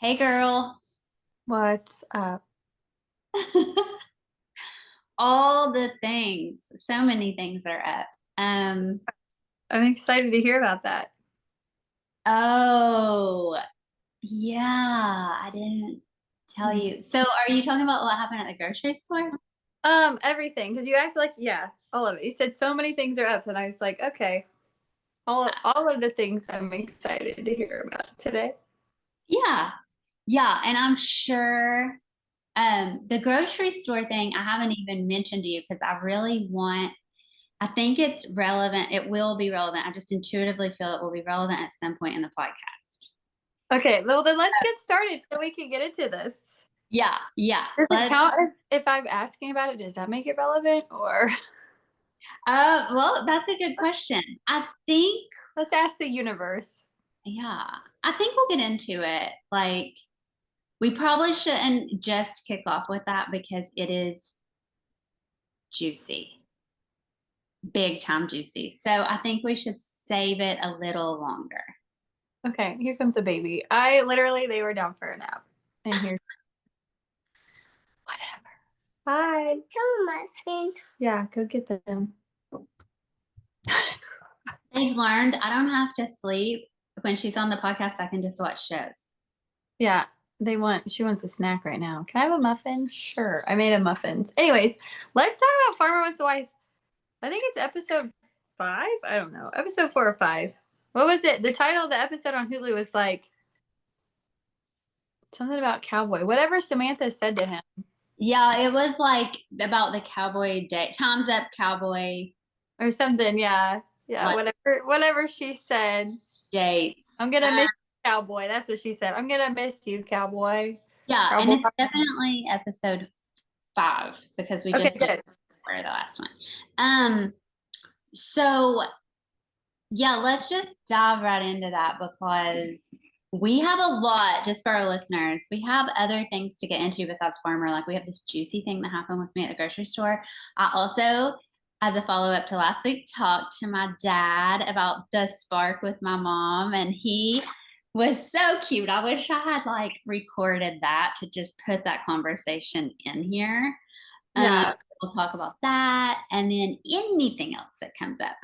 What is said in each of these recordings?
Hey girl. What's up? All the things. So many things are up. Um, I'm excited to hear about that. oh, yeah, I didn't tell Mhm. you. So are you talking about what happened at the grocery store? Everything, because you act like, yeah, all of it. You said so many things are up, and I was like, okay, all of the things I'm excited to hear about today. Yeah. Yeah, and I'm sure the grocery store thing I haven't even mentioned to you because I think it's relevant. It will be relevant. I just intuitively feel it will be relevant at some point in the podcast. Okay, well then let's get started so we can get into this. Yeah, yeah. Does it Let's count if I'm asking about it? Does that make it relevant? Or Well, that's a good question. I think, let's ask the universe. yeah, I think we'll get into it. Like, we probably shouldn't just kick off with that because it is juicy, big time juicy. So I think we should save it a little longer. Okay, here comes the baby. They were down for a nap. And here's whatever. Hi. Come on. Yeah, go get them. They've learned I don't have to sleep. When she's on the podcast, I can just watch shows. Yeah, she wants a snack right now. Can I have a muffin? Sure. I made a muffins. Anyways, let's talk about Farmer Wants a Wife. I think it's episode 5. I don't know. Episode 4 or 5. What was it? The title of the episode on Hulu was like something about cowboy. Whatever Samantha said to him. Yeah, it was like about the cowboy day. Time's up, cowboy. Or something, yeah. Yeah, What whatever she said. dates? I'm gonna miss you, cowboy. That's what she said. I'm gonna miss you, cowboy. Yeah, and Cowboy. it's definitely episode 5 because we Okay, just did good. for the last one. Um, so yeah, let's just dive right into that because we have a lot just for our listeners. We have other things to get into besides farmer. Like we have this juicy thing that happened with me at the grocery store. I also, as a follow up to last week, talked to my dad about the spark with my mom, and he was so cute. I wish I had like recorded that to just put that conversation in here. Um, Yeah. we'll talk about that and then anything else that comes up.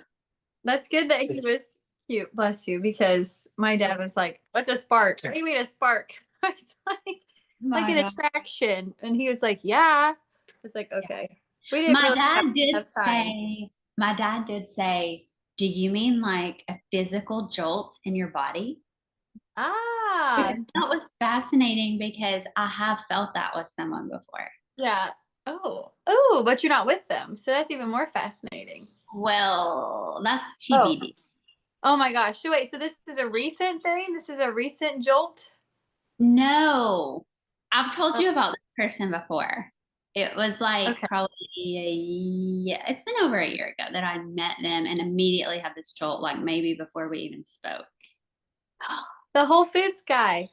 That's good that he was cute, bless you, because my dad was like, "What's a spark? What do you mean a spark?" I was like My an God. attraction. And he was like, "Yeah." It's like, Yeah. okay. We didn't really have enough time. My dad did say, do you mean like a physical jolt in your body? Which I Ah, thought was fascinating because I have felt that with someone before. yeah. Oh, but you're not with them. So that's even more fascinating. Well, that's Oh, TBD. oh my gosh. So wait, so this is a recent thing? This is a recent jolt? No, I've told Oh, you about this person before. It was like okay. probably yeah, it's been over a year ago that I met them and immediately had this jolt, like maybe before we even spoke. The Whole Foods guy.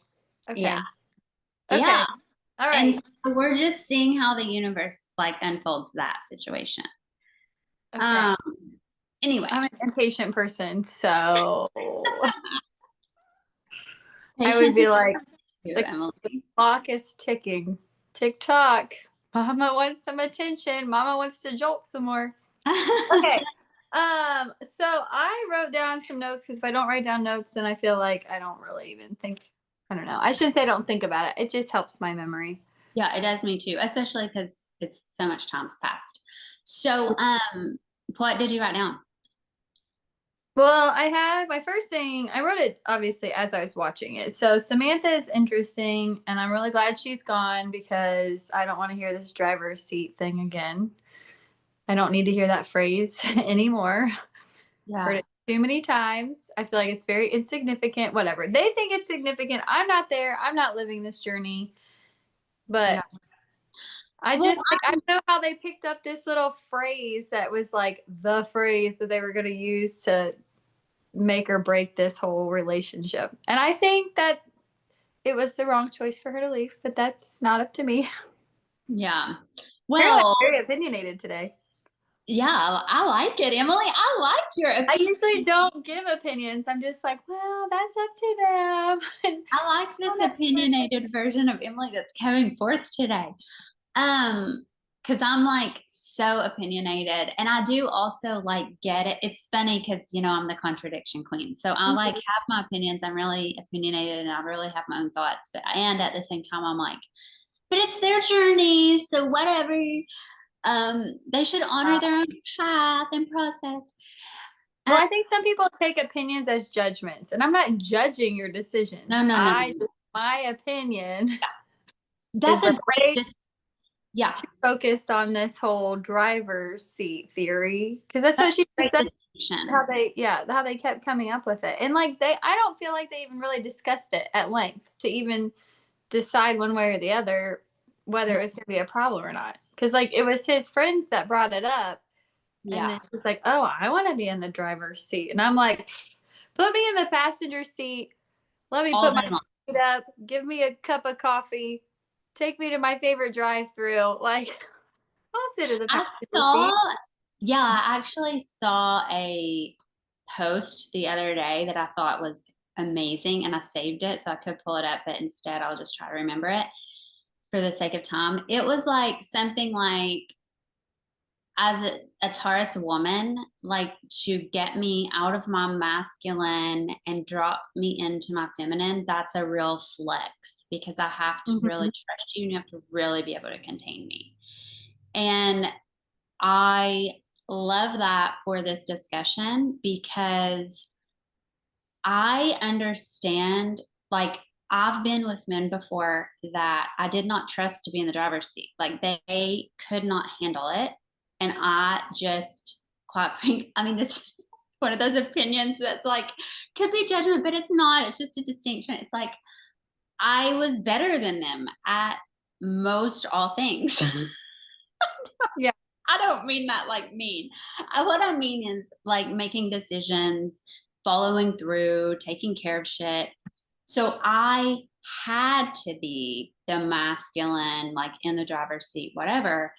Yeah. Okay. Yeah. Okay. All And right. so we're just seeing how the universe like unfolds that situation. Okay. Um, anyway, I'm an impatient person, so I would patience be is like, you, the Emily. clock is ticking. Tick tock. Mama wants some attention. Mama wants to jolt some more. Okay. So I wrote down some notes because if I don't write down notes, then I feel like I don't really even think. I don't know. I shouldn't say I don't think about it. It just helps my memory. Yeah, it does me too, especially because it's so much time's passed. So, what did you write down? Well, I had my first thing, I wrote it obviously as I was watching it. So Samantha is interesting, and I'm really glad she's gone because I don't want to hear this driver's seat thing again. I don't need to hear that phrase anymore. Heard Yeah, it too many times. I feel like it's very insignificant, whatever. They think it's significant. I'm not there. I'm not living this journey. yeah. But I Well, just like I don't know how they picked up this little phrase that was like the phrase that they were going to use to make or break this whole relationship. And I think that it was the wrong choice for her to leave, but that's not up to me. yeah. Apparently, Well, I'm very opinionated today. Yeah, I like it, Emily. I like your I opinion. usually don't give opinions. I'm just like, well, that's up to them. And I like this opinionated version of Emily that's coming forth today. Um, because I'm like so opinionated, and I do also like get it. It's funny because I'm the contradiction queen. So I like have my opinions. I'm really opinionated, and I really have my own thoughts. But and at the same time, I'm like, but it's their journey, so whatever. They should honor their own path and process. well, I think some people take opinions as judgments, and I'm not judging your decisions. No, no, no, no, I no. just, my opinion That's is a like great way yeah. too focused on this whole driver's seat theory because that's That's what she a just great said. distinction. How they, yeah, how they kept coming up with it, and like I don't feel like they even really discussed it at length to even decide one way or the other whether it was going to be a problem or not. Because like it was his friends that brought it up, and then Yeah. she's like, "Oh, I want to be in the driver's seat," and I'm like, "Put me in the passenger seat. Let me All put my day long. feet up. Give me a cup of coffee. Take me to my favorite drive-through. Like, I'll sit in the I passenger saw, seat." yeah, I actually saw a post the other day that I thought was amazing and I saved it so I could pull it up, but instead I'll just try to remember it for the sake of time. It was like something like, as a Taurus woman, like to get me out of my masculine and drop me into my feminine, that's a real flex because I have to really Mhm. trust you and you have to really be able to contain me. And I love that for this discussion because I understand, like, I've been with men before that I did not trust to be in the driver's seat. Like, they could not handle it. And I just, quite frankly, I mean, this is one of those opinions that's like, could be judgment, but it's not. It's just a distinction. It's like, I was better than them at most all things. Yeah. I don't mean that like mean. What I mean is like making decisions, following through, taking care of shit. So I had to be the masculine, like in the driver's seat, whatever.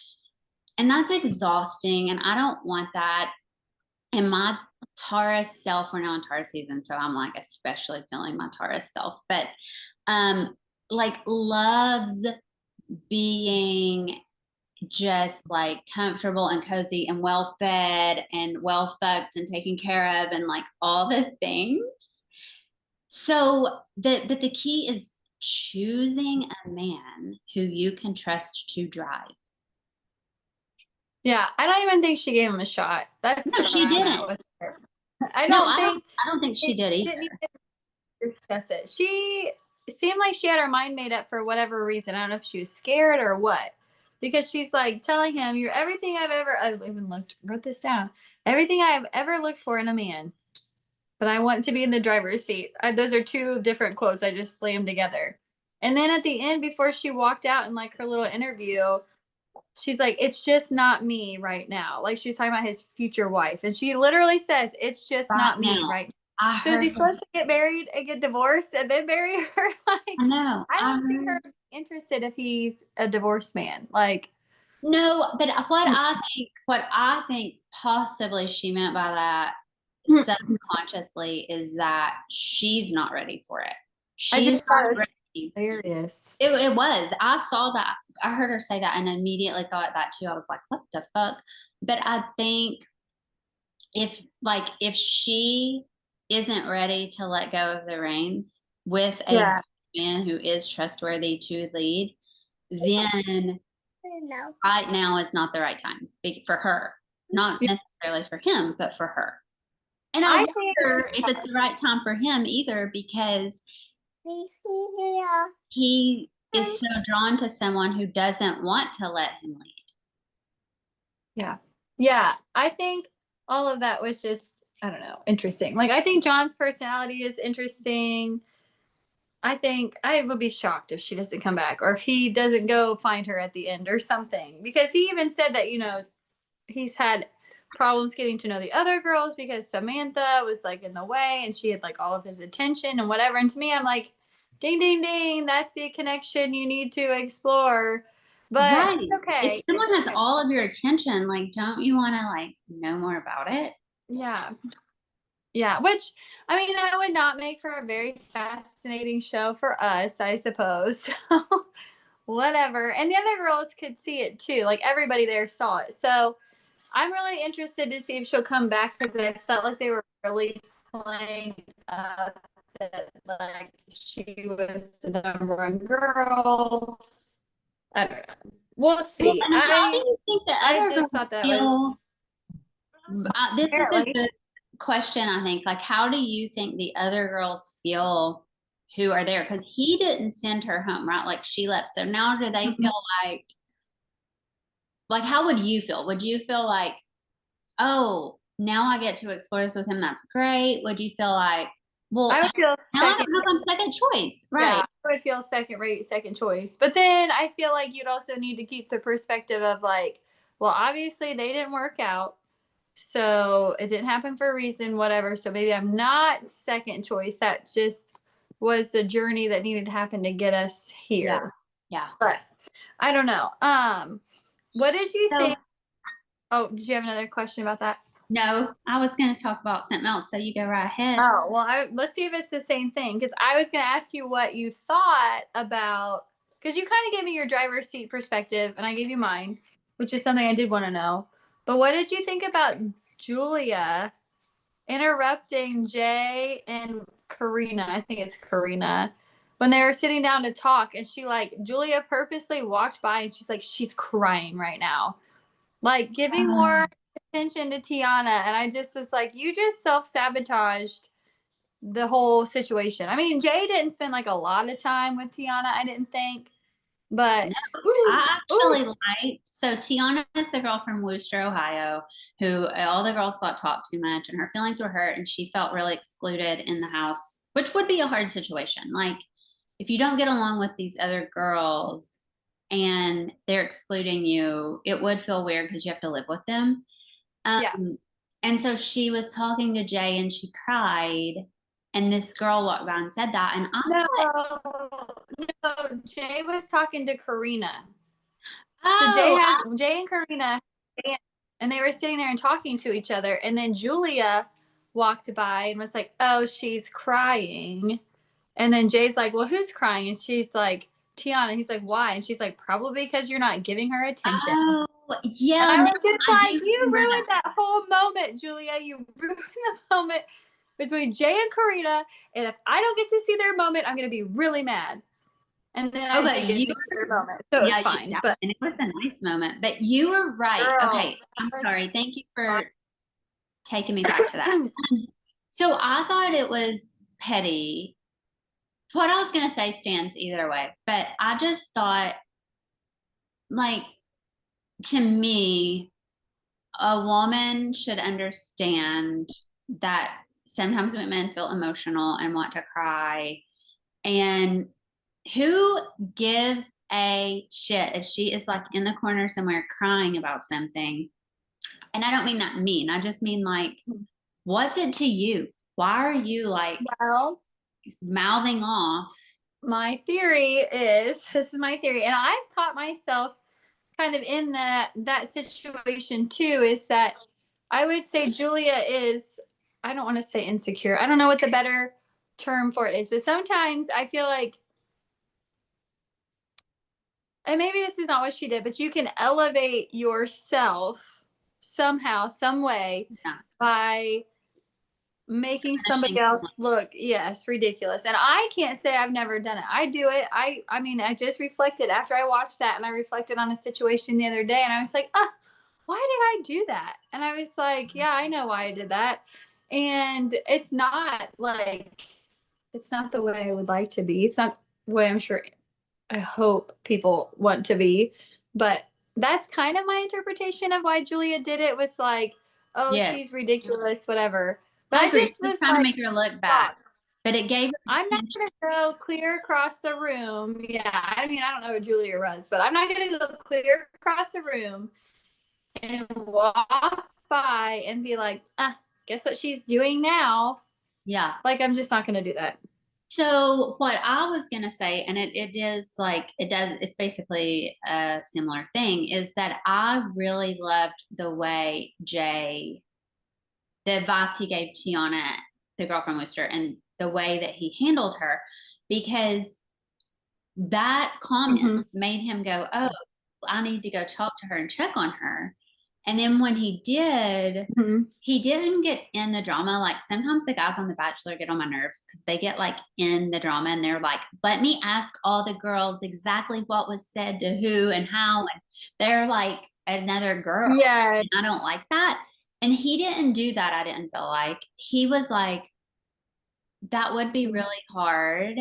And that's exhausting. And I don't want that. And my Taurus self, we're now in Taurus season. So I'm like especially feeling my Taurus self, but um like loves being just like comfortable and cozy and well fed and well fucked and taken care of and like all the things. So but the key is choosing a man who you can trust to drive. Yeah. I don't even think she gave him a shot. That's No, where she I'm at didn't. with her. I No, don't think I don't think she it did didn't either. even discuss it. She seemed like she had her mind made up for whatever reason. I don't know if she was scared or what. Because she's like telling him, "You're everything I even wrote this down. Everything I've ever looked for in a man, but I want to be in the driver's seat." Those are two different quotes I just slammed together. And then at the end, before she walked out in like her little interview, she's like, "It's just not me right now." Like she's talking about his future wife. And she literally says, "It's just Right not me now, right now." I So is heard he her. supposed to get married and get divorced and then marry her? Like, I know. I I don't see heard. her interested if he's a divorced man. Like, No, but what I think possibly she meant by that subconsciously is that she's not ready for it. I She's just thought not it was ready. hilarious. It was. I saw that. I heard her say that and immediately thought that too. I was like, what the fuck? But I think if she isn't ready to let go of the reins with a Yeah. man who is trustworthy to lead, then right now is not the right time for her. Not necessarily for him, but for her. And I I think wonder if it's the right time for him either because he is so drawn to someone who doesn't want to let him lead. yeah. Yeah. I think all of that was just, I don't know, interesting. Like I think John's personality is interesting. I think I would be shocked if she doesn't come back or if he doesn't go find her at the end or something. Because he even said that, he's had problems getting to know the other girls because Samantha was like in the way and she had like all of his attention and whatever. And to me, I'm like, ding, ding, ding, that's the connection you need to explore. But Right. it's okay. If someone It's has okay. all of your attention, like, don't you want to like know more about it? Yeah. Yeah, which I mean, that would not make for a very fascinating show for us, I suppose. Whatever. And the other girls could see it too. Like everybody there saw it. So I'm really interested to see if she'll come back because I felt like they were really playing up that like she was the number one girl. I don't know. We'll Well, see. and how do you think the I other just girls thought that was feel? This is a apparently. good question, I think. Like, how do you think the other girls feel who are there? Because he didn't send her home, right? Like she left. So now do they Mhm. feel like how would you feel? Would you feel like, oh, now I get to explore this with him? That's great. Would you feel like, well, I would feel now I second. don't have I'm second choice, Yeah, right? I would feel second rate, second choice. But then I feel like you'd also need to keep the perspective of like, well, obviously they didn't work out. So it didn't happen for a reason, whatever. So maybe I'm not second choice. That just was the journey that needed to happen to get us Yeah. here. Yeah. But I don't know. What did you So think? Oh, did you have another question about that? no, I was going to talk about something else. So you go right ahead. Oh, well, let's see if it's the same thing. Because I was going to ask you what you thought about, because you kind of gave me your driver's seat perspective, and I gave you mine, which is something I did want to know. But what did you think about Julia interrupting Jay and Karina? I think it's Karina. When they were sitting down to talk, and Julia purposely walked by and she's like, she's crying right now. Like giving more attention to Tiana. And I just was like, you just self sabotaged the whole situation. I mean, Jay didn't spend like a lot of time with Tiana, I didn't think, but No, ooh, I ooh, actually liked. So Tiana is the girl from Worcester, Ohio, who all the girls thought talked too much, and her feelings were hurt, and she felt really excluded in the house, which would be a hard situation. Like if you don't get along with these other girls and they're excluding you, it would feel weird because you have to live with them. yeah. And so she was talking to Jay, and she cried, and this girl walked by and said that, and I No, thought, no, Jay was talking to Karina. So oh, Jay and Karina, and they were sitting there and talking to each other. And then Julia walked by and was like, "Oh, she's crying." And then Jay's like, "Well, who's crying?" And she's like, "Tiana." He's like, "Why?" And she's like, "Probably because you're not giving her attention." oh, And yeah, I no, was just I like, do "You remember ruined that. that whole moment, Julia. You ruined the moment between Jay and Karina. And if I don't get to see their moment, I'm gonna be really mad." And then I Okay, did get to you, see their moment, so it was yeah, fine. But and it was a nice moment, but you were right. girl, Okay, I'm sorry. Thank you that for taking me back to that. was So I thought it was petty. What I was going to say stands either way, but I just thought, like, to me, a woman should understand that sometimes women feel emotional and want to cry. And who gives a shit if she is like in the corner somewhere crying about something? And I don't mean that mean. I just mean like, what's it to you? Why are you like well, mouthing off? my theory is this is my theory, and I've caught myself kind of in that situation too. Is that I would say Julia is, I don't want to say insecure. I don't know what the better term for it is, but sometimes I feel like, and maybe this is not what she did, but you can elevate yourself somehow, some way Yeah, by making somebody punishing someone. else look, yes, ridiculous. And I can't say I've never done it. I do it. I mean, I just reflected after I watched that, and I reflected on a situation the other day, and I was like, why did I do that? And I was like, yeah, I know why I did that. And it's not like, it's not the way I would like to be. It's not the way I'm sure, I hope people want to be. But that's kind of my interpretation of why Julia did it, was like, oh, Yes, she's ridiculous, whatever. But I I agree. just She was was trying to like, make her look bad, shocked. but it gave her I'm not attention. going to go clear across the room. Yeah, I mean, I don't know who Julia was, but I'm not going to go clear across the room and walk by and be like, guess what she's doing now? Yeah. Like, I'm just not going to do that. So what I was gonna say, and it is like it's basically a similar thing, is that I really loved the way the advice he gave Tiana, the girl from Worcester, and the way that he handled her, because that comment Mm-hmm. made him go, "Oh, I need to go talk to her and check on her." And then when he did, Mm-hmm. he didn't get in the drama. Like sometimes the guys on The Bachelor get on my nerves because they get like in the drama and they're like, let me ask all the girls exactly what was said to who and how. And they're like another girl. Yeah. And I don't like that. And he didn't do that, I didn't feel like. He was like, that would be really hard.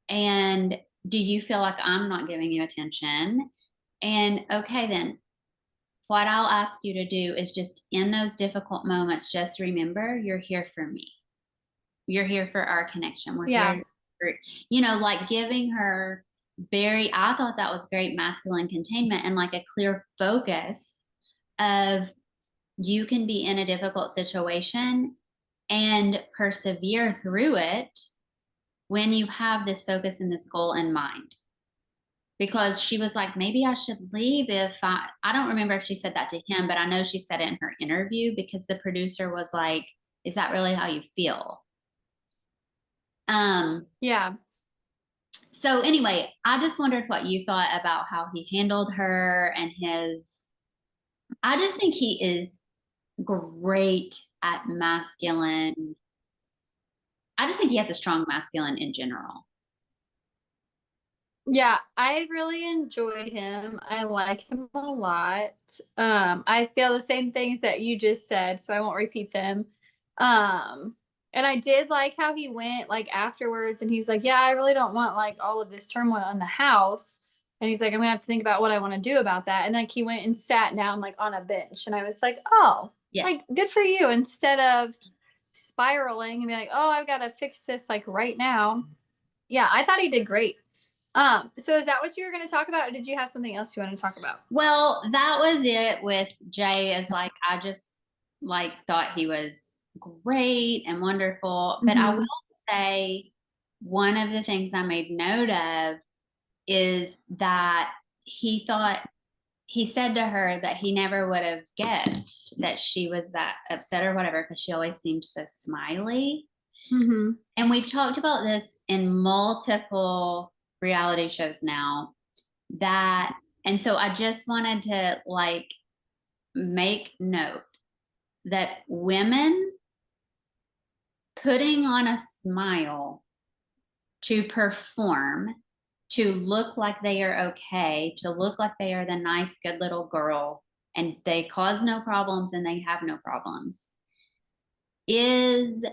And do you feel like I'm not giving you attention? And okay, then what I'll ask you to do is just in those difficult moments, just remember you're here for me. You're here for our connection. We're Yeah. here for, like giving her I thought that was great masculine containment and like a clear focus of you can be in a difficult situation and persevere through it when you have this focus and this goal in mind. Because she was like, maybe I should leave if I don't remember if she said that to him, but I know she said it in her interview because the producer was like, is that really how you feel? Yeah. So anyway, I just wondered what you thought about how he handled her and I just think he is great at masculine. I just think he has a strong masculine in general. Yeah, I really enjoy him. I like him a lot. I feel the same things that you just said, so I won't repeat them. Um, and I did like how he went like afterwards and he's like, "Yeah, I really don't want like all of this turmoil in the house." And he's like, "I'm gonna have to think about what I want to do about that." And like he went and sat down like on a bench, and I was like, "Oh, Yes. like good for you." Instead of spiraling and be like, "Oh, I've got to fix this like right now." Yeah, I thought he did great. So is that what you were going to talk about, or did you have something else you want to talk about? Well, that was it with Jay. Is like I just like thought he was great and wonderful. But I will Mm-hmm. say one of the things I made note of is that he said to her that he never would have guessed that she was that upset or whatever because she always seemed so smiley. Mm-hmm. And we've talked about this in multiple reality shows now that, and so I just wanted to like make note that women putting on a smile to perform, to look like they are okay, to look like they are the nice, good little girl, and they cause no problems and they have no problems, is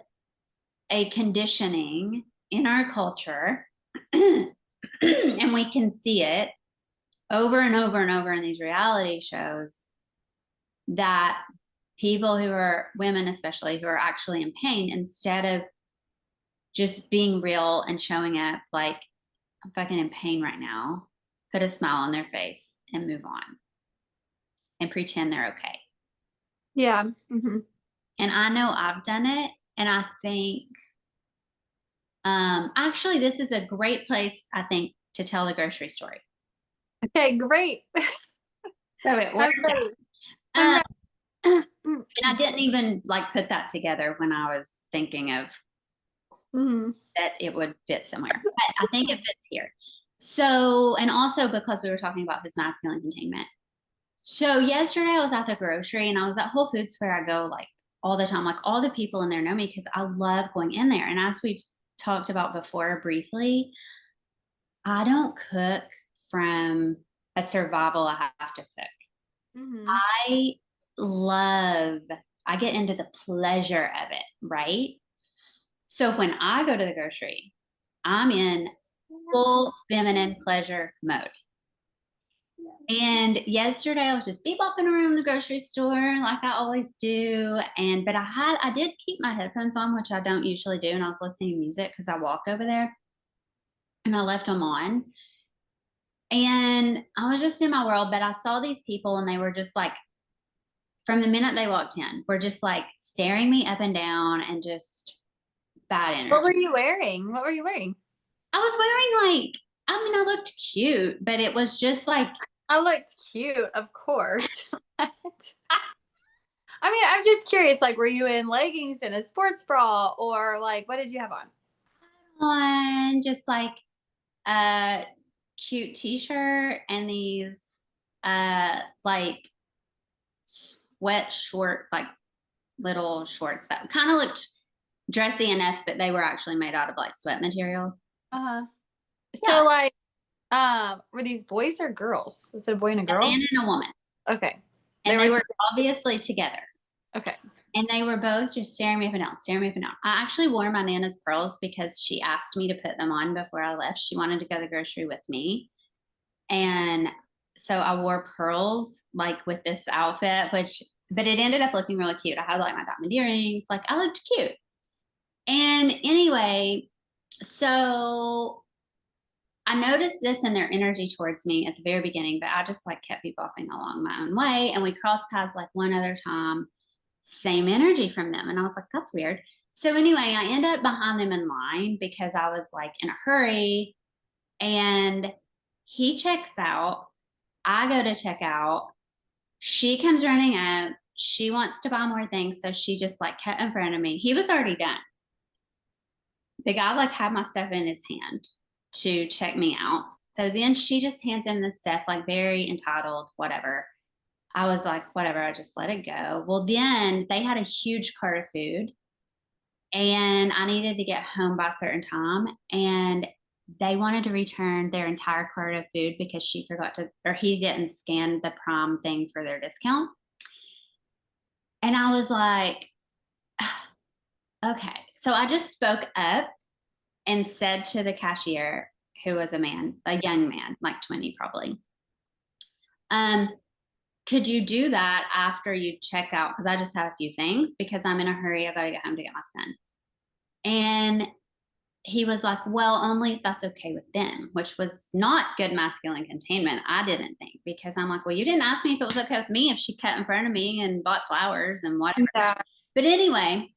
a conditioning in our culture. And we can see it over and over and over in these reality shows that people who are women, especially who are actually in pain, instead of just being real and showing up like, I'm fucking in pain right now, put a smile on their face and move on and pretend they're okay. Yeah. Mm-hmm. And I know I've done it. And I think, actually, this is a great place, I think, to tell the grocery story. Okay, great. So it I'm worked ready. out. I'm ready. And I didn't even like put that together when I was thinking of Mm-hmm. that it would fit somewhere. But I think it fits here. So, and also because we were talking about his masculine containment. So yesterday I was at the grocery and I was at Whole Foods where I go like all the time. Like all the people in there know me because I love going in there. And as we've talked about before briefly, I don't cook from a survival I have to cook. Mm-hmm. I love, I get into the pleasure of it, right? So when I go to the grocery, I'm in full feminine pleasure mode. And yesterday I was just bebopping around the grocery store like I always do. But I did keep my headphones on, which I don't usually do. And I was listening to music because I walk over there and I left them on. And I was just in my world, but I saw these people and they were just like, from the minute they walked in, were just like staring me up and down and just bad energy. What were you wearing? What were you wearing? I was wearing like, I mean, I looked cute, but it was just like, I looked cute, of course. I mean, I'm just curious, like, were you in leggings and a sports bra, or like, what did you have on? just like a cute t-shirt and these like sweat short, like little shorts that kind of looked dressy enough, but they were actually made out of like sweat material. Uh-huh. Yeah. So like, were these boys or girls? Was it a boy and a A girl? man and a woman. Okay. And they were obviously together. Okay. And they were both just staring me up and down, staring me up and down. I actually wore my Nana's pearls because she asked me to put them on before I left. She wanted to go to the grocery with me. And so I wore pearls like with this outfit, but it ended up looking really cute. I had like my diamond earrings, like I looked cute. And anyway, so I noticed this in their energy towards me at the very beginning, but I just like kept bebopping along my own way. And we crossed paths like one other time, same energy from them. And I was like, that's weird. So anyway, I end up behind them in line because I was like in a hurry. And he checks out. I go to check out. She comes running up. She wants to buy more things. So she just like cut in front of me. He was already done. The guy like had my stuff in his hand to check me out. So then she just hands him the stuff, like very entitled, whatever. I was like, whatever, I just let it go. Well, then they had a huge cart of food and I needed to get home by a certain time. And they wanted to return their entire cart of food because she forgot to, or he didn't scan the Prime thing for their discount. And I was like, okay. So I just spoke up and said to the cashier, who was a man, a young man, like 20 probably, could you do that after you check out? Because I just have a few things because I'm in a hurry. I got to get home to get my son. And he was like, well, only if that's okay with them, which was not good masculine containment. I didn't think, because I'm like, well, you didn't ask me if it was okay with me if she cut in front of me and bought flowers and whatever. Yeah. But anyway,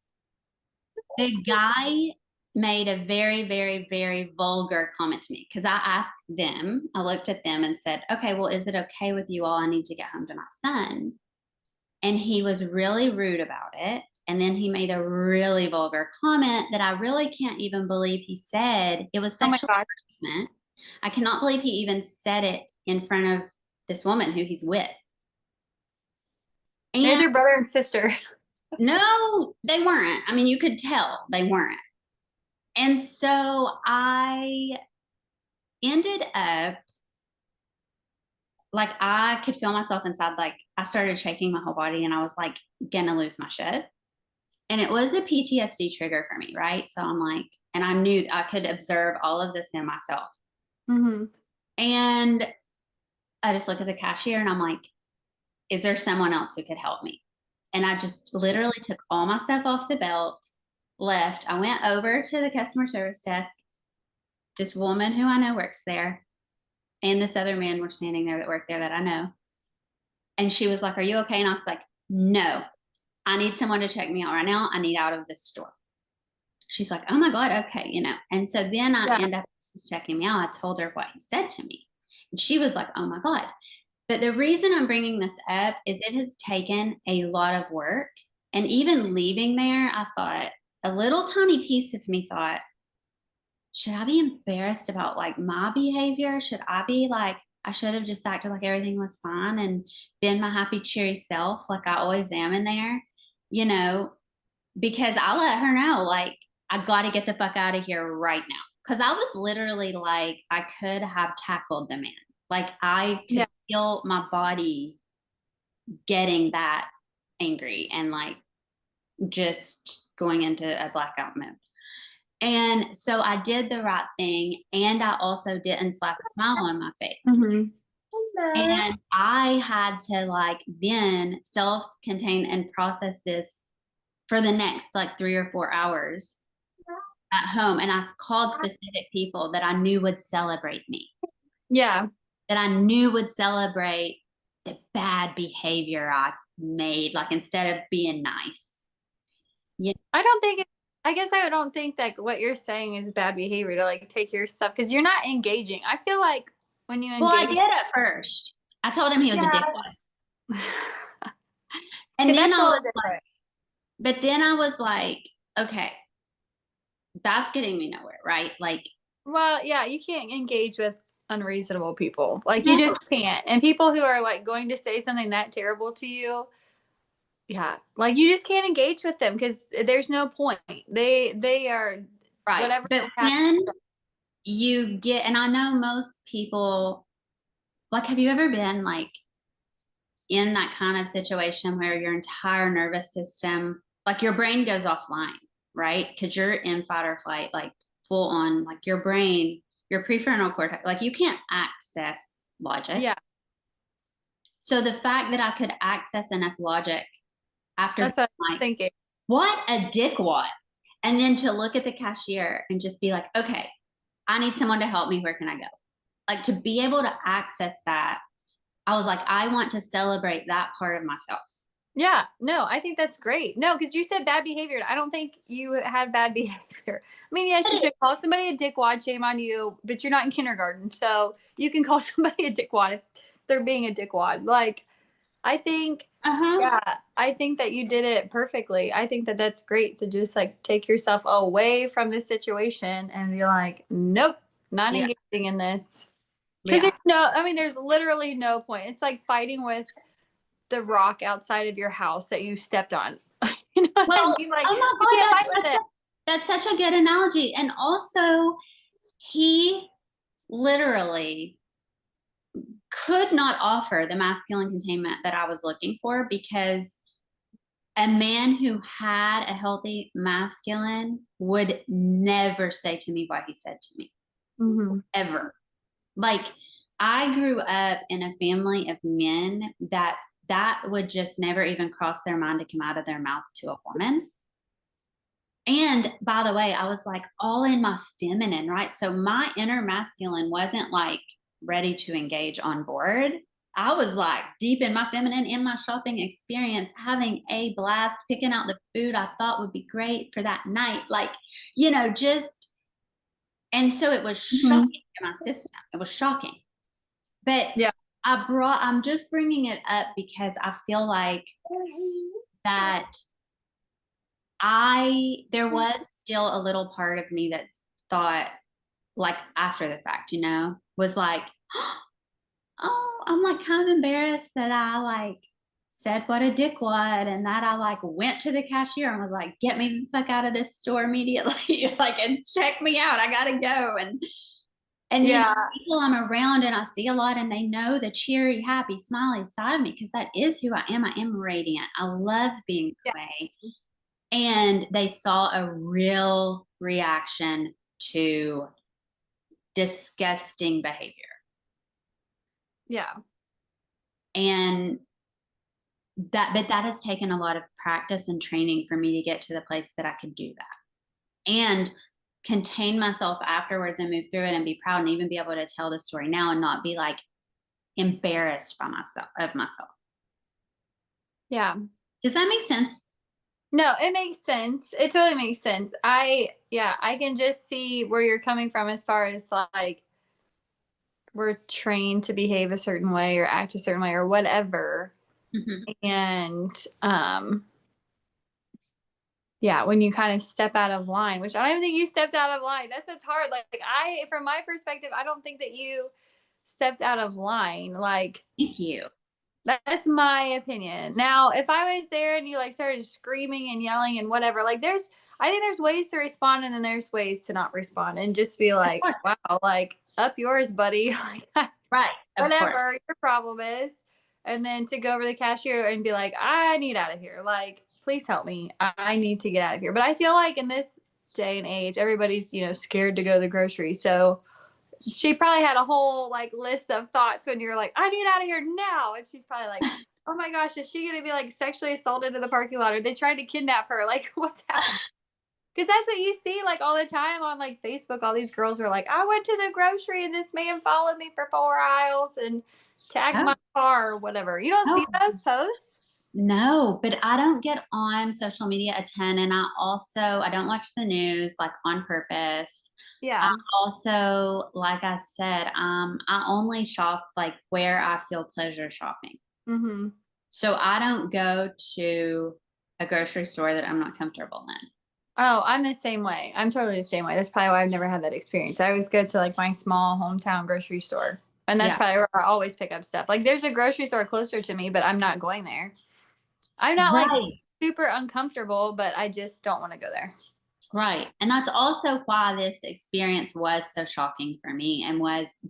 the guy made a very, very, very vulgar comment to me because I asked them, I looked at them and said, okay, well, is it okay with you all? I need to get home to my son. And he was really rude about it. And then he made a really vulgar comment that I really can't even believe he said. It was sexual harassment. I cannot believe he even said it in front of this woman who he's with. And they're their brother and sister. No, they weren't. I mean, you could tell they weren't. And so I ended up, like, I could feel myself inside. Like, I started shaking my whole body and I was like, gonna lose my shit. And it was a PTSD trigger for me, right? So I'm like, and I knew I could observe all of this in myself. Mm-hmm. And I just looked at the cashier and I'm like, is there someone else who could help me? And I just literally took all my stuff off the belt, left. I went over to the customer service desk. This woman who I know works there, and this other man were standing there that worked there that I know. And she was like, are you okay? And I was like, no, I need someone to check me out right now. I need out of this store. She's like, oh my God, okay, you know. And so then I end up checking me out. I told her what he said to me. And she was like, oh my God. But the reason I'm bringing this up is it has taken a lot of work. And even leaving there, I thought, a little tiny piece of me thought, should I be embarrassed about like my behavior? Should I be like, I should have just acted like everything was fine and been my happy, cheery self like I always am in there, you know, because I let her know, like, I got to get the fuck out of here right now. Because I was literally like, I could have tackled the man. Like, I could feel my body getting that angry and like just going into a blackout mode. And so I did the right thing. And I also didn't slap a smile on my face. Mm-hmm. And I had to like then self-contain and process this for the next like 3 or 4 hours at home. And I called specific people that I knew would celebrate me. Yeah. That I knew would celebrate the bad behavior I made, like instead of being nice. Yeah. I don't think I guess I don't think that what you're saying is bad behavior to like take your stuff because you're not engaging. I feel like when you Well, I engage, did at first. I told him he was a yeah, dickwad. okay, And then that's a I little was like, different. but then I was like, okay, that's getting me nowhere, right? Like, Well, yeah, you can't engage with unreasonable people. Like you no, just can't. And people who are like going to say something that terrible to you, yeah, like you just can't engage with them because there's no point. They are right. whatever But they have. when you get, and I know most people, like, have you ever been like in that kind of situation where your entire nervous system, like your brain goes offline, right? Because you're in fight or flight, like full on, like your brain, your prefrontal cortex, like you can't access logic. Yeah, So the fact that I could access enough logic after that's what I'm like, thinking. what a dickwad. And then to look at the cashier and just be like, okay, I need someone to help me. Where can I go? Like to be able to access that, I was like, I want to celebrate that part of myself. Yeah, no, I think that's great. No, because you said bad behavior. I don't think you had bad behavior. I mean, yes, you should call somebody a dickwad, shame on you, but you're not in kindergarten. So you can call somebody a dickwad if they're being a dickwad. Like, I think, Uh-huh. yeah, I think that you did it perfectly. I think that that's great to just like take yourself away from this situation and be like, nope, not Yeah. engaging in this. Because there's Yeah. no, I mean, there's literally no point. It's like fighting with the rock outside of your house that you stepped on. You know what I Well, mean? Like, oh you my can't God, fight with it. that's such a good analogy. And also, he literally could not offer the masculine containment that I was looking for because a man who had a healthy masculine would never say to me what he said to me, Mm-hmm. ever. Like, I grew up in a family of men that would just never even cross their mind to come out of their mouth to a woman. And by the way, I was like all in my feminine, right? So my inner masculine wasn't like ready to engage on board. I was like deep in my feminine, in my shopping experience, having a blast, picking out the food I thought would be great for that night. Like, just, and so it was Mm-hmm. shocking to my system. It was shocking. But Yeah. I'm just bringing it up because I feel like that there was still a little part of me that thought, like after the fact, was like, oh, I'm like kind of embarrassed that I like said what a dick was and that I like went to the cashier and was like, get me the fuck out of this store immediately, like, and check me out. I gotta go. And these Yeah. people I'm around and I see a lot and they know the cheery, happy, smiley side of me because that is who I am. I am radiant. I love being Yeah. that way. And they saw a real reaction to disgusting behavior. Yeah. And but that has taken a lot of practice and training for me to get to the place that I could do that and contain myself afterwards and move through it and be proud and even be able to tell the story now and not be like embarrassed by myself. Yeah. Does that make sense? No, it makes sense. It totally makes sense. Yeah, I can just see where you're coming from as far as like we're trained to behave a certain way or act a certain way or whatever. Mm-hmm. And yeah, when you kind of step out of line, which I don't even think you stepped out of line. That's what's hard. Like from my perspective, I don't think that you stepped out of line. Like Thank you. that's my opinion. Now, if I was there and you like started screaming and yelling and whatever, like I think there's ways to respond and then there's ways to not respond and just be Of like, course. wow, like up yours, buddy. Like Right. Of course. whatever your problem is. And then to go over to the cashier and be like, I need out of here. Like, please help me. I need to get out of here. But I feel like in this day and age, everybody's, scared to go to the grocery. So she probably had a whole like list of thoughts when you're like, I need out of here now. And she's probably like, oh my gosh, is she going to be like sexually assaulted in the parking lot? Or they tried to kidnap her? Like, what's happening? Because that's what you see like all the time on like Facebook. All these girls are like, I went to the grocery and this man followed me for 4 aisles and tagged Oh, my car or whatever. You don't see oh, those posts? No, but I don't get on social media a ton, and I don't watch the news like on purpose. I Yeah. also, like I said, I only shop like where I feel pleasure shopping. Mm-hmm. So I don't go to a grocery store that I'm not comfortable in. Oh, I'm the same way. I'm totally the same way. That's probably why I've never had that experience. I always go to like my small hometown grocery store. And that's Yeah, probably where I always pick up stuff. Like there's a grocery store closer to me, but I'm not going there. I'm not like right, super uncomfortable, but I just don't want to go there. right. And that's also why this experience was so shocking for me and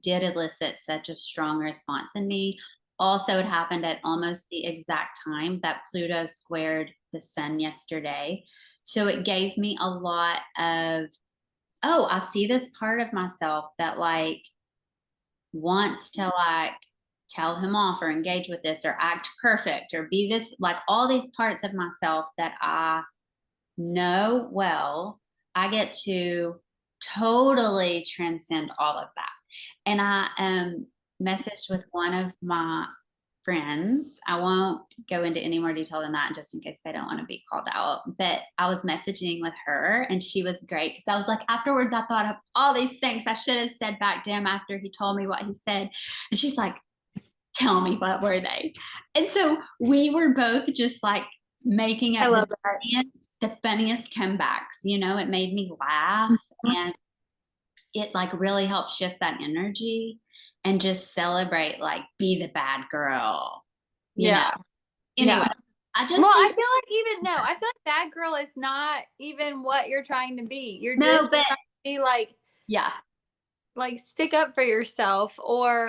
did elicit such a strong response in me. Also, it happened at almost the exact time that Pluto squared the sun yesterday. So it gave me a lot of, oh, I see this part of myself that like wants to like tell him off or engage with this or act perfect or be this, like all these parts of myself that I know well, I get to totally transcend all of that. And I messaged with one of my friends. I won't go into any more detail than that just in case they don't want to be called out. But I was messaging with her and she was great because I was like, afterwards, I thought of all these things I should have said back to him after he told me what he said. And she's like, tell me, what were they? And so we were both just like making I up love that. the funniest comebacks. You know, it made me laugh and it like really helped shift that energy and just celebrate, like, be the bad girl, you know. Yeah. Anyway, Yeah. I Well, just I think feel like even no, I feel like bad girl is not even what you're trying to be. You're no, just but trying to be yeah, like stick up for yourself yes, or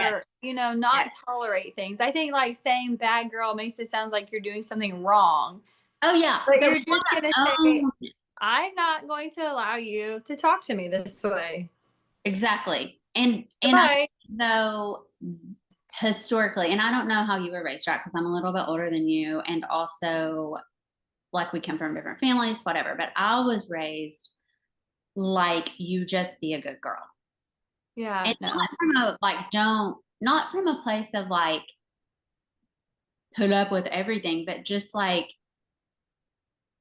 not yes. tolerate things. I think like saying bad girl makes it sound like you're doing something wrong, Oh yeah, but but you're just gonna say I'm not going to allow you to talk to me this way. exactly. And I Goodbye. though historically, and I don't know how you were raised, right? Because I'm a little bit older than you, and also like we come from different families, whatever. But I was raised like you just be a good girl. Yeah, And no. not from a place of like put up with everything, but just like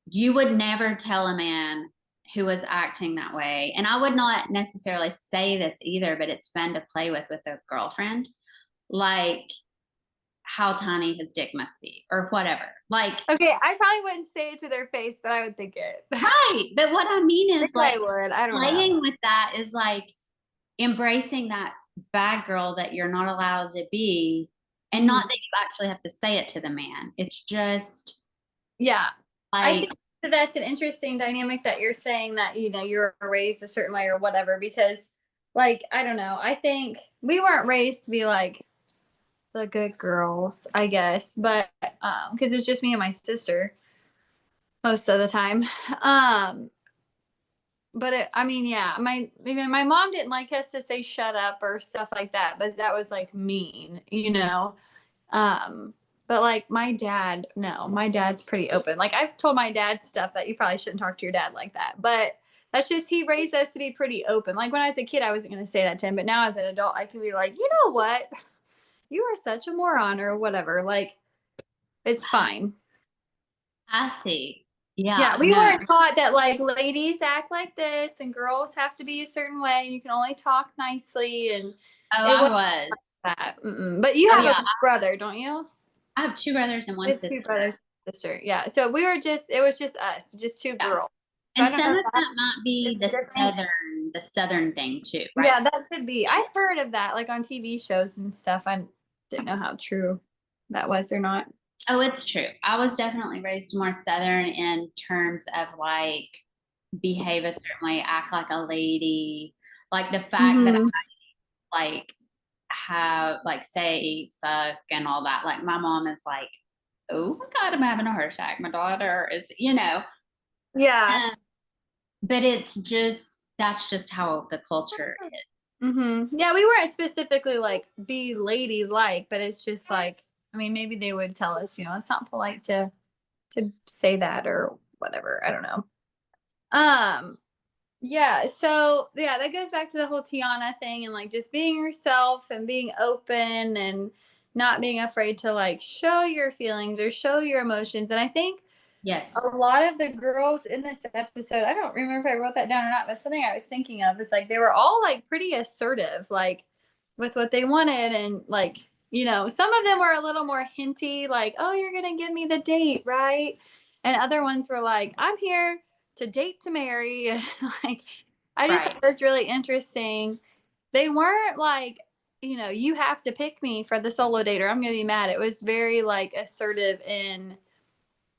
you would never tell a man who was acting that way. And I would not necessarily say this either, but it's fun to play with a girlfriend, like how tiny his dick must be or whatever. Like, Okay, I probably wouldn't say it to their face, but I would think it. right. But what I mean is Maybe like I would. I don't know. playing with that is like embracing that bad girl that you're not allowed to be. And not Mhm. that you actually have to say it to the man. It's just Yeah. I like, think that that's an interesting dynamic that you're saying that, you're raised a certain way or whatever, because, like, I don't know. I think we weren't raised to be like the good girls, I guess, but because it's just me and my sister most of the time. Um, but I mean, yeah, even my mom didn't like us to say shut up or stuff like that, but that was like mean. Um, but like my dad, no, my dad's pretty open. Like I've told my dad stuff that you probably shouldn't talk to your dad like that. But that's just he raised us to be pretty open. Like when I was a kid, I wasn't gonna say that to him, but now as an adult, I can be like, you know what? You are such a moron or whatever. Like it's fine. I see. Yeah, Yeah, we no. weren't taught that like ladies act like this and girls have to be a certain way and you can only talk nicely and Oh, it I was was. that. Mm-mm. But you Oh, have yeah. a brother, don't you? I have two brothers and one It's two sister. brothers and sister. Yeah. So it was just us, just two Yeah. girls. So And I don't some know if of that that might is be different. the southern thing too, right? Yeah, that could be. I've heard of that, like on TV shows and stuff. I didn't know how true that was or not. Oh, it's true. I was definitely raised more southern in terms of like behave a certain way, act like a lady. Like the fact that Hmm. I like have like say fuck and all that. Like my mom is like, oh my God, I'm having a heart attack. My daughter is, you know. Yeah. Um, but it's just that's just how the culture is. Yeah, we weren't specifically like be ladylike, but it's just like I mean, maybe they would tell us, it's not polite to say that or whatever. I don't know. Um, Yeah, so yeah, that goes back to the whole Tiana thing and like just being yourself and being open and not being afraid to like show your feelings or show your emotions. And I think Yes. a lot of the girls in this episode, I don't remember if I wrote that down or not, but something I was thinking of is like they were all like pretty assertive, like with what they wanted. And like, some of them were a little more hinty, like, oh, you're going to give me the date, right? And other ones were like, I'm here to date to marry. And like, I just thought Right. it was really interesting. They weren't like, you have to pick me for the solo date or I'm going to be mad. It was very like assertive in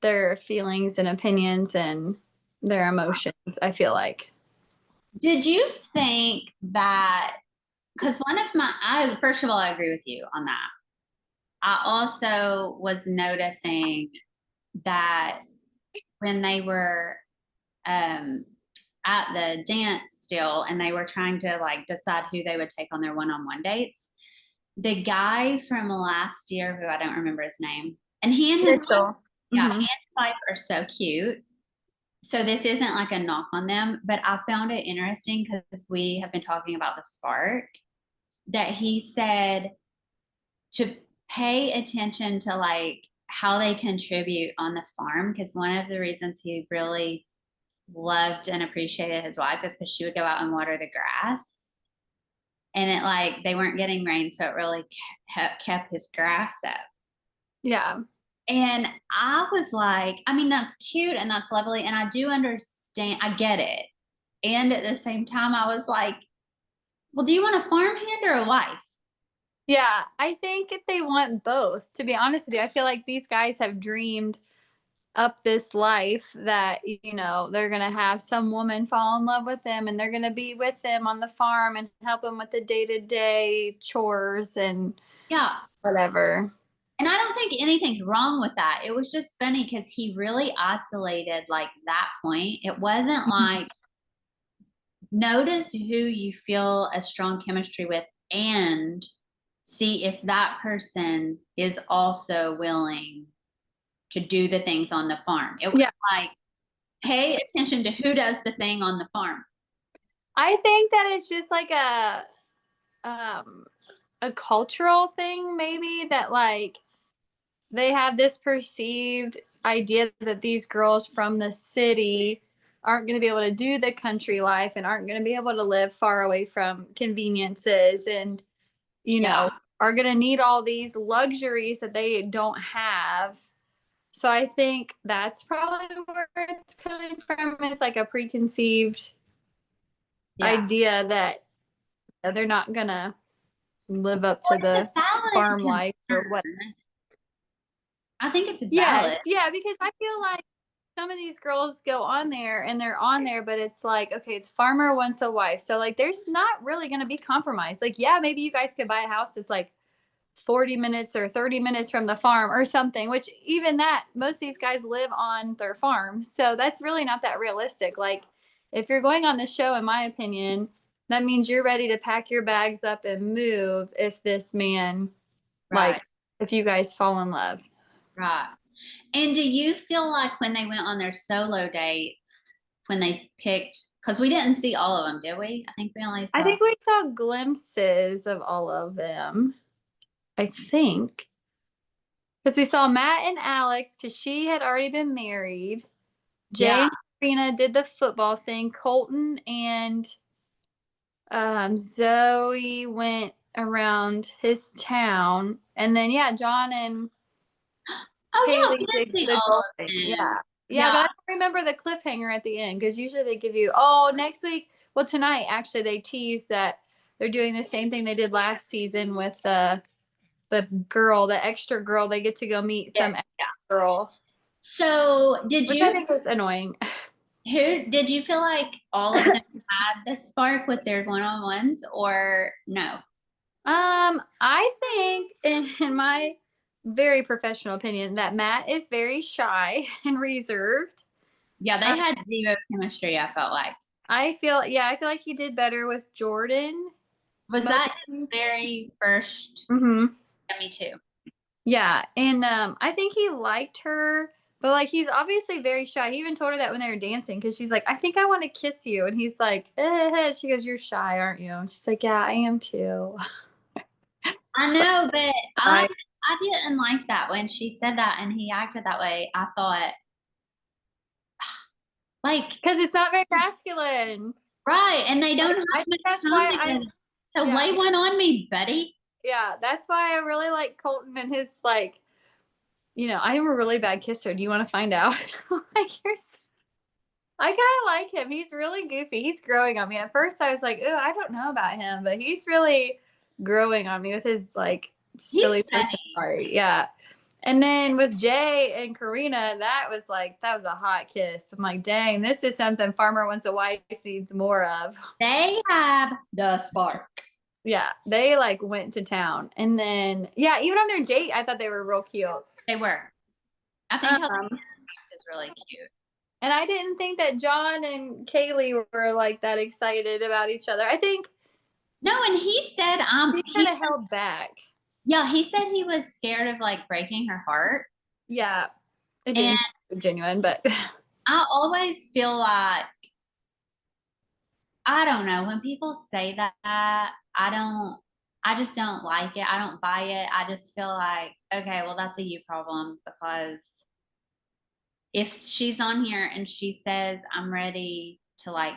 their feelings and opinions and their emotions, I feel like. Did you think that, because first of all, I agree with you on that. I also was noticing that when they were um, at the dance still and they were trying to like decide who they would take on their one-on-one dates, the guy from last year, who I don't remember his name, and he and his Mitchell. yeah, he Mm-hmm. and his wife are so cute. So this isn't like a knock on them, but I found it interesting because we have been talking about the spark that he said to pay attention to like how they contribute on the farm, because one of the reasons he really loved and appreciated his wife is because she would go out and water the grass, and it like they weren't getting rain, so it really kept his grass up. Yeah. And I was like, I mean, that's cute and that's lovely, and I do understand, I get it. And at the same time, I was like, well, do you want a farmhand or a wife? Yeah. I think if they want both, to be honest with you, I feel like these guys have dreamed up this life that, they're going to have some woman fall in love with them and they're going to be with them on the farm and help them with the day-to-day chores and Yeah. whatever. And I don't think anything's wrong with that. It was just funny because he really isolated like that point. It wasn't like notice who you feel a strong chemistry with and see if that person is also willing to do the things on the farm. It was Yeah. like pay attention to who does the thing on the farm. I think that it's just like um a cultural thing maybe that like they have this perceived idea that these girls from the city aren't going to be able to do the country life and aren't going to be able to live far away from conveniences and Yeah. are going to need all these luxuries that they don't have. So I think that's probably where it's coming from. It's like a preconceived Yeah. idea that they're not going to live up Well, to it's a the valid farm life or what. concern. I think it's Yes, valid. yeah, because I feel like some of these girls go on there and they're on there, but it's like, okay, it's farmer wants a wife. So like there's not really gonna be compromise. Like, yeah, maybe you guys could buy a house that's like 40 minutes or 30 minutes from the farm or something, which even that, most of these guys live on their farm. So that's really not that realistic. Like if you're going on the show, in my opinion, that means you're ready to pack your bags up and move if this man, like, Right. if you guys fall in love. Right. And do you feel like when they went on their solo dates, when they picked, because we didn't see all of them, did we? I think we only I saw. think we saw glimpses of all of them. I think. Because we saw Matt and Alex, because she had already been married. Jay Yeah. and Karina did the football thing. Colton and Zoe went around his town. And then, yeah, John and Oh, yeah, we Haley did did see the all of golfing. them. Yeah. Yeah, Yeah. but I don't remember the cliffhanger at the end because usually they give you, oh, next week. Well, tonight, actually, they teased that they're doing the same thing they did last season with the girl, the extra girl. They get to go meet some Yes. extra Yeah. girl, So which I think is annoying. who did you feel like all of them had the spark with their one-on-ones or no? I think, in my very professional opinion, that Matt is very shy and reserved. Yeah, they Uh, had zero chemistry, I felt like. I feel like he did better with Jordan. Was that his Mostly. very first? Mm-hmm. Yeah, me too. Yeah, and I think he liked her, but like he's obviously very shy. He even told her that when they were dancing because she's like, "I think I want to kiss you," and he's like, She goes, "You're shy, aren't you?" And she's like, "Yeah, I am too." I know, but I Right. I didn't like that when she said that and he acted that way. I thought, like, Because it's not very masculine. right, and they don't have I think much that's time why I, together. So yeah, lay one on me, buddy. yeah, that's why I really like Colton and his like, I am a really bad kisser. Do you want to find out? Like, I kind of like him. He's really goofy. He's growing on me. At first, I was like, oh, I don't know about him, but he's really growing on me with his like He's silly funny. personality. Yeah. And then with Jay and Karina, that was a hot kiss. I'm like, dang, this is something Farmer Wants a Wife needs more of. They have the spark. Yeah, they like went to town. And then yeah, even on their date, I thought they were real cute. They were. I think how they Um, act is really cute. and I didn't think that John and Kaylee were like that excited about each other. I think No, and he said, he kind of held back. yeah, he said he was scared of like breaking her heart. Yeah, it And didn't seem genuine, but I always feel like, I don't know, when people say that, I just don't like it. I don't buy it. I just feel like, okay, well, that's a you problem because if she's on here and she says, I'm ready to like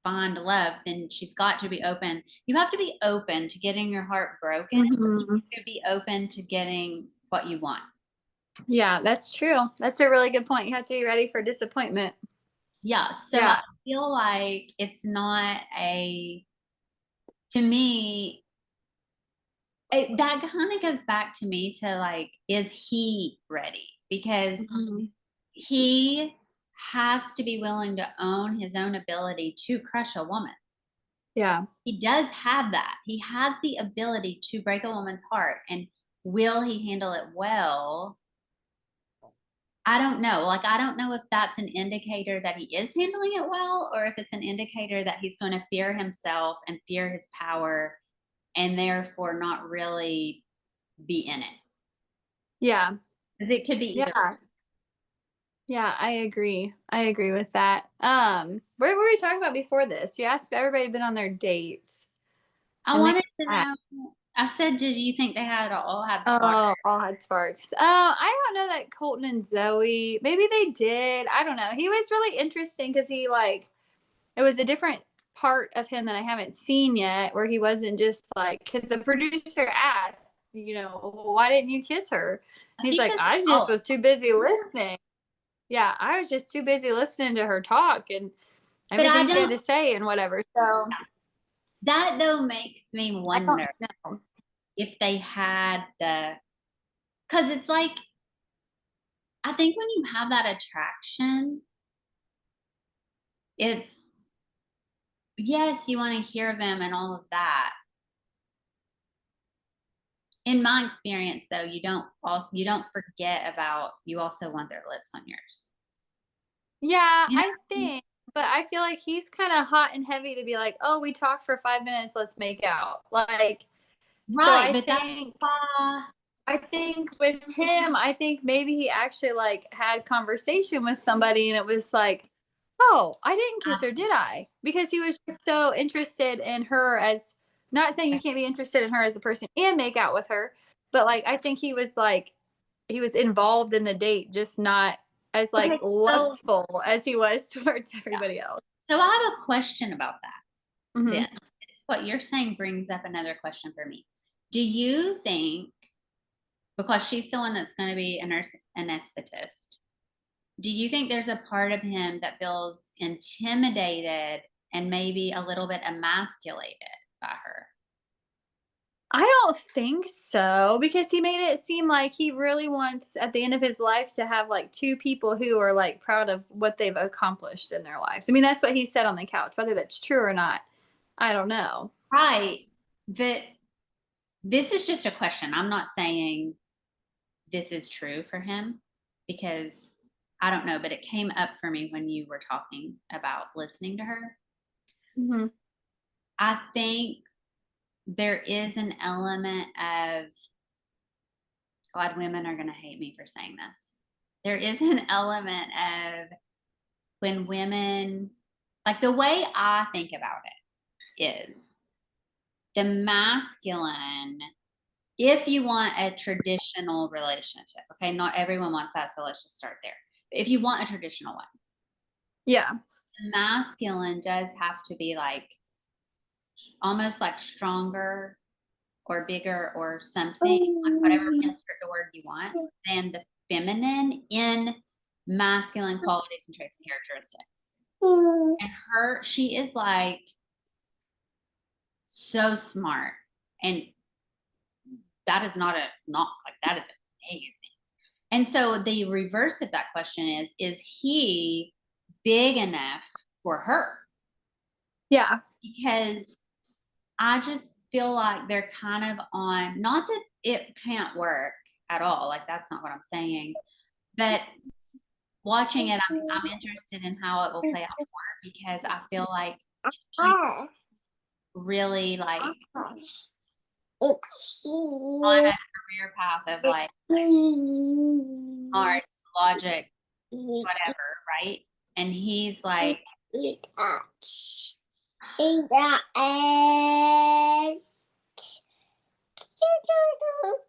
find love, then she's got to be open. You have to be open to getting your heart broken. Mhm. To be open to getting what you want. Yeah, that's true. That's a really good point. You have to be ready for disappointment. Yeah. So I Yeah. feel like it's not to me, that kind of goes back to me to like, is he ready? Because Mhm. he has to be willing to own his own ability to crush a woman. Yeah. He does have that. He has the ability to break a woman's heart. And will he handle it well? I don't know. Like, I don't know if that's an indicator that he is handling it well, or if it's an indicator that he's going to fear himself and fear his power and therefore not really be in it. Yeah. Because it could be either. Yeah. Yeah, I agree. I agree with that. What were we talking about before this? You asked if everybody been on their dates. I And then wanted to know. I said, did you think they all had spark? oh, all had sparks. I don't know that Colton and Zoe, maybe they did. I don't know. He was really interesting because he like it was a different part of him that I haven't seen yet, where he wasn't just like because the producer asked, why didn't you kiss her? I He's think like, this. I just Oh, was too busy listening. Yeah, I was just too busy listening to her talk and but I everything she had don't. to say and whatever. So That though makes me I don't wonder know. if they had because it's like, I think when you have that attraction, it's, yes, you want to hear them and all of that. In my experience, though, you don't forget about, you also want their lips on yours. Yeah, You I know? think, but I feel like he's kind of hot and heavy to be like, oh, we talked for 5 minutes, let's make out. Like, so Right, but that's why. I think with him, I think maybe he actually like had conversation with somebody and it was like, oh, I didn't kiss her, did I? Because he was just so interested in her as not saying you can't be interested in her as a person and make out with her, but like I think he was involved in the date, just not as like Okay, so lustful as he was towards yeah. everybody else. So I have a question about that. Hmm. Then it's what you're saying brings up another question for me. Do you think, because she's the one that's going to be a nurse anesthetist, do you think there's a part of him that feels intimidated and maybe a little bit emasculated by her? I don't think so because he made it seem like he really wants at the end of his life to have like two people who are like proud of what they've accomplished in their lives. I mean, that's what he said on the couch. Whether that's true or not, I don't know. Right. But this is just a question. I'm not saying this is true for him because I don't know, but it came up for me when you were talking about listening to her. Hmm. I think there is an element of, God, women are going to hate me for saying this. There is an element of when women, like the way I think about it is the masculine if you want a traditional relationship, okay, not everyone wants that, so let's just start there. But if you want a traditional one, Yeah. masculine does have to be like almost like stronger or bigger or something, like whatever, insert the word you want, than the feminine in masculine qualities and traits and characteristics. And she is like so smart, and that is not a knock, like that is amazing. And so the reverse of that question is he big enough for her? Yeah. Because I just feel like they're kind of on, not that it can't work at all, like that's not what I'm saying, but watching it, I'm interested in how it will play out more, because I feel like she's really like on a career path of like arts, logic, whatever, right? And he's like, You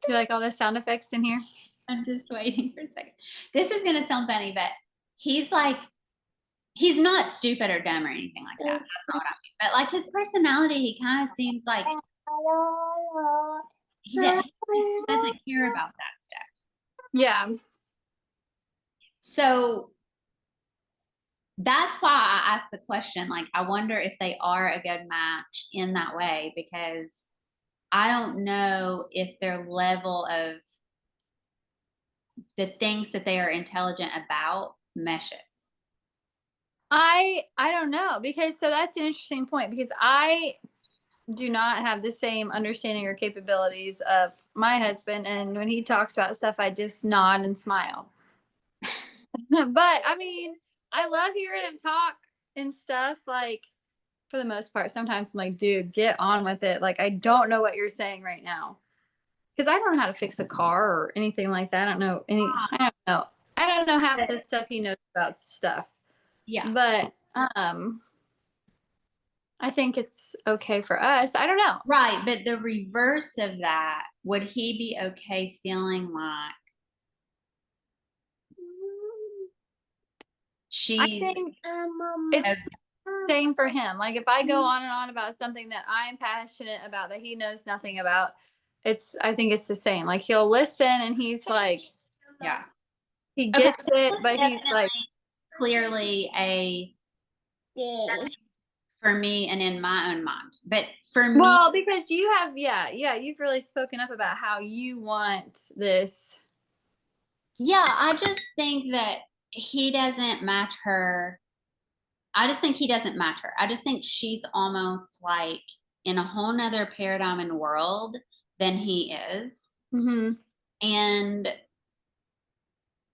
like all the sound effects in here? I'm just waiting for a second. This is gonna sound funny, but he's like, he's not stupid or dumb or anything like that. That's not what I mean. But like his personality, he kind of seems like he doesn't care about that stuff. Yeah. So that's why I asked the question. Like, I wonder if they are a good match in that way, because I don't know if their level of the things that they are intelligent about meshes. I don't know, because so that's an interesting point, because I do not have the same understanding or capabilities of my husband, and when he talks about stuff I just nod and smile. But I mean, I love hearing him talk and stuff, like for the most part. Sometimes I'm like, dude, get on with it. Like, I don't know what you're saying right now. Because I don't know how to fix a car or anything like that. I don't know any I don't know. I don't know half the stuff he knows about stuff. Yeah. But I think it's okay for us. I don't know. Right. But the reverse of that, would he be okay feeling like I she's think it's same for him. Like, if I go on and on about something that I'm passionate about that he knows nothing about, I think it's the same. Like, he'll listen and he's like, yeah, he okay, gets it, but he's like, clearly a for me and in my own mind. But for me, well, because you have, you've really spoken up about how you want this. yeah, I just think that he doesn't match her. I just think he doesn't match her. I just think she's almost like in a whole nother paradigm and world than he is. Mm-hmm. And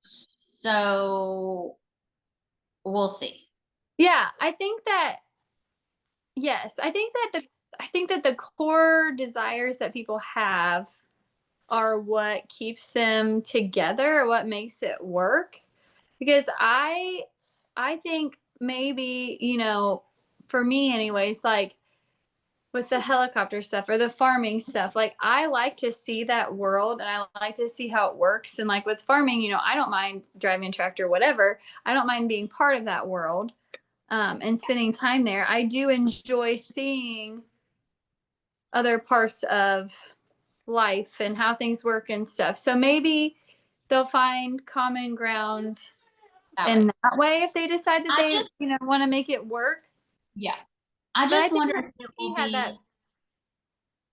so we'll see. Yeah, I think that, yes, I think that the core desires that people have are what keeps them together, or what makes it work. Because I think maybe, for me anyways, like with the helicopter stuff or the farming stuff, like I like to see that world and I like to see how it works. And like with farming, I don't mind driving a tractor, whatever. I don't mind being part of that world, and spending time there. I do enjoy seeing other parts of life and how things work and stuff. So maybe they'll find common ground in that way if they decide that they, want to make it work. Yeah. I But I just think wonder that if it he will had be that.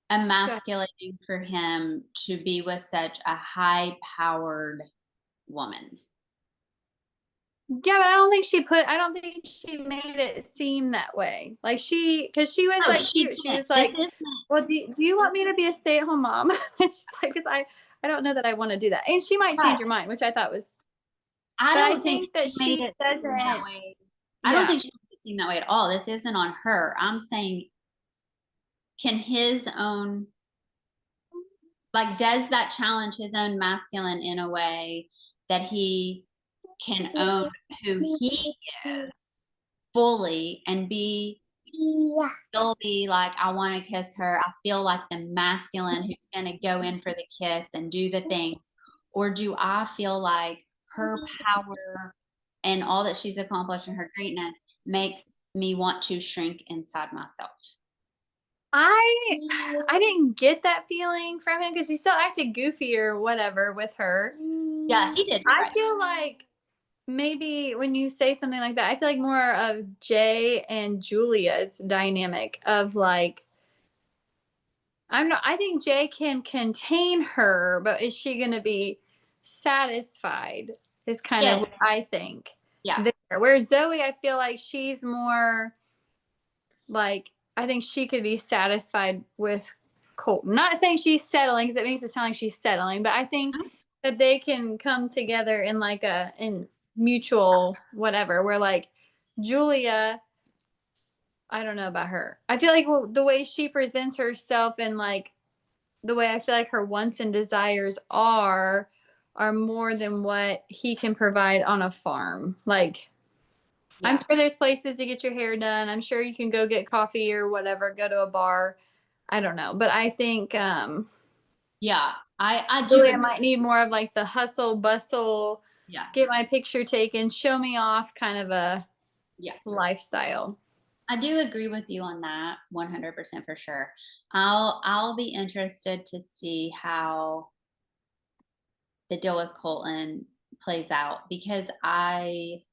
emasculating for him to be with such a high powered woman. Yeah, but I don't think she made it seem that way. Like because she was No, like she cute. She didn't. was like, well, do you want me to be a stay-at-home mom? And she's like, because I don't know that I want to do that. And she might change Right. her mind, which I thought was, I but I don't think think that she made she it doesn't, seem that way. I don't yeah. think she made it seem that way at all. This isn't on her. I'm saying, can his own, like, does that challenge his own masculine in a way that he can own who he is fully and be still be like, I want to kiss her. I feel like the masculine who's going to go in for the kiss and do the things? Or do I feel like her power and all that she's accomplished and her greatness makes me want to shrink inside myself? I didn't get that feeling from him because he still acted goofy or whatever with her. Yeah, he did. You're I right. feel like maybe when you say something like that, I feel like more of Jay and Julia's dynamic of like, I think Jay can contain her, but is she going to be satisfied? Is kind of what Yes. I think. Yeah. There. Whereas Zoe, I feel like she's more like, I think she could be satisfied with Colton. Not saying she's settling because it makes it sound like she's settling, but I think that they can come together in like in mutual whatever. Where like Julia, I don't know about her. I feel like the way she presents herself and like the way I feel like her wants and desires are more than what he can provide on a farm. Like I'm Yeah. sure there's places to get your hair done. I'm sure you can go get coffee or whatever, go to a bar. I don't know. But I think Yeah. I do Julia agree. might need more of like the hustle bustle, Yeah. get my picture taken, show me off kind of a Yeah. lifestyle. I do agree with you on that 100% for sure. I'll be interested to see how the deal with Colton plays out because I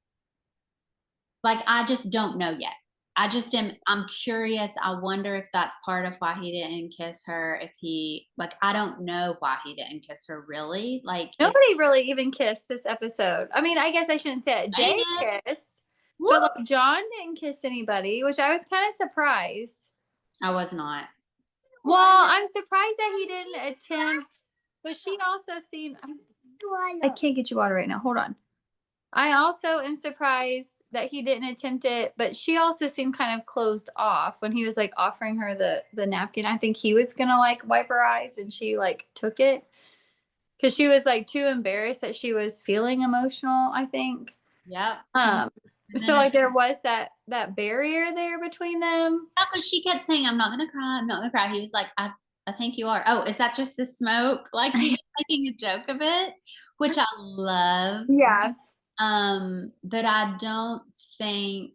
just don't know yet. I'm curious. I wonder if that's part of why he didn't kiss her. If he like I don't know why he didn't kiss her really. Like if Nobody really even kissed this episode. I mean, I guess I shouldn't say it. they Jay did. kissed, Woo! but like John didn't kiss anybody, which I was kind of surprised. I was not. Well, I'm surprised that he didn't attempt, but she also seemed. I can't get you water right now. Hold on. I also am surprised that he didn't attempt it, but she also seemed kind of closed off when he was like offering her the napkin. I think he was gonna like wipe her eyes, and she like took it because she was like too embarrassed that she was feeling emotional. I think. Yep. Um. And So then like there was that barrier there between them. because she kept saying, "I'm not gonna cry. I'm not gonna cry." He was like, I think you are." Oh, is that just the smoke? Like he was making a joke of it, which I love. Yeah. But I don't think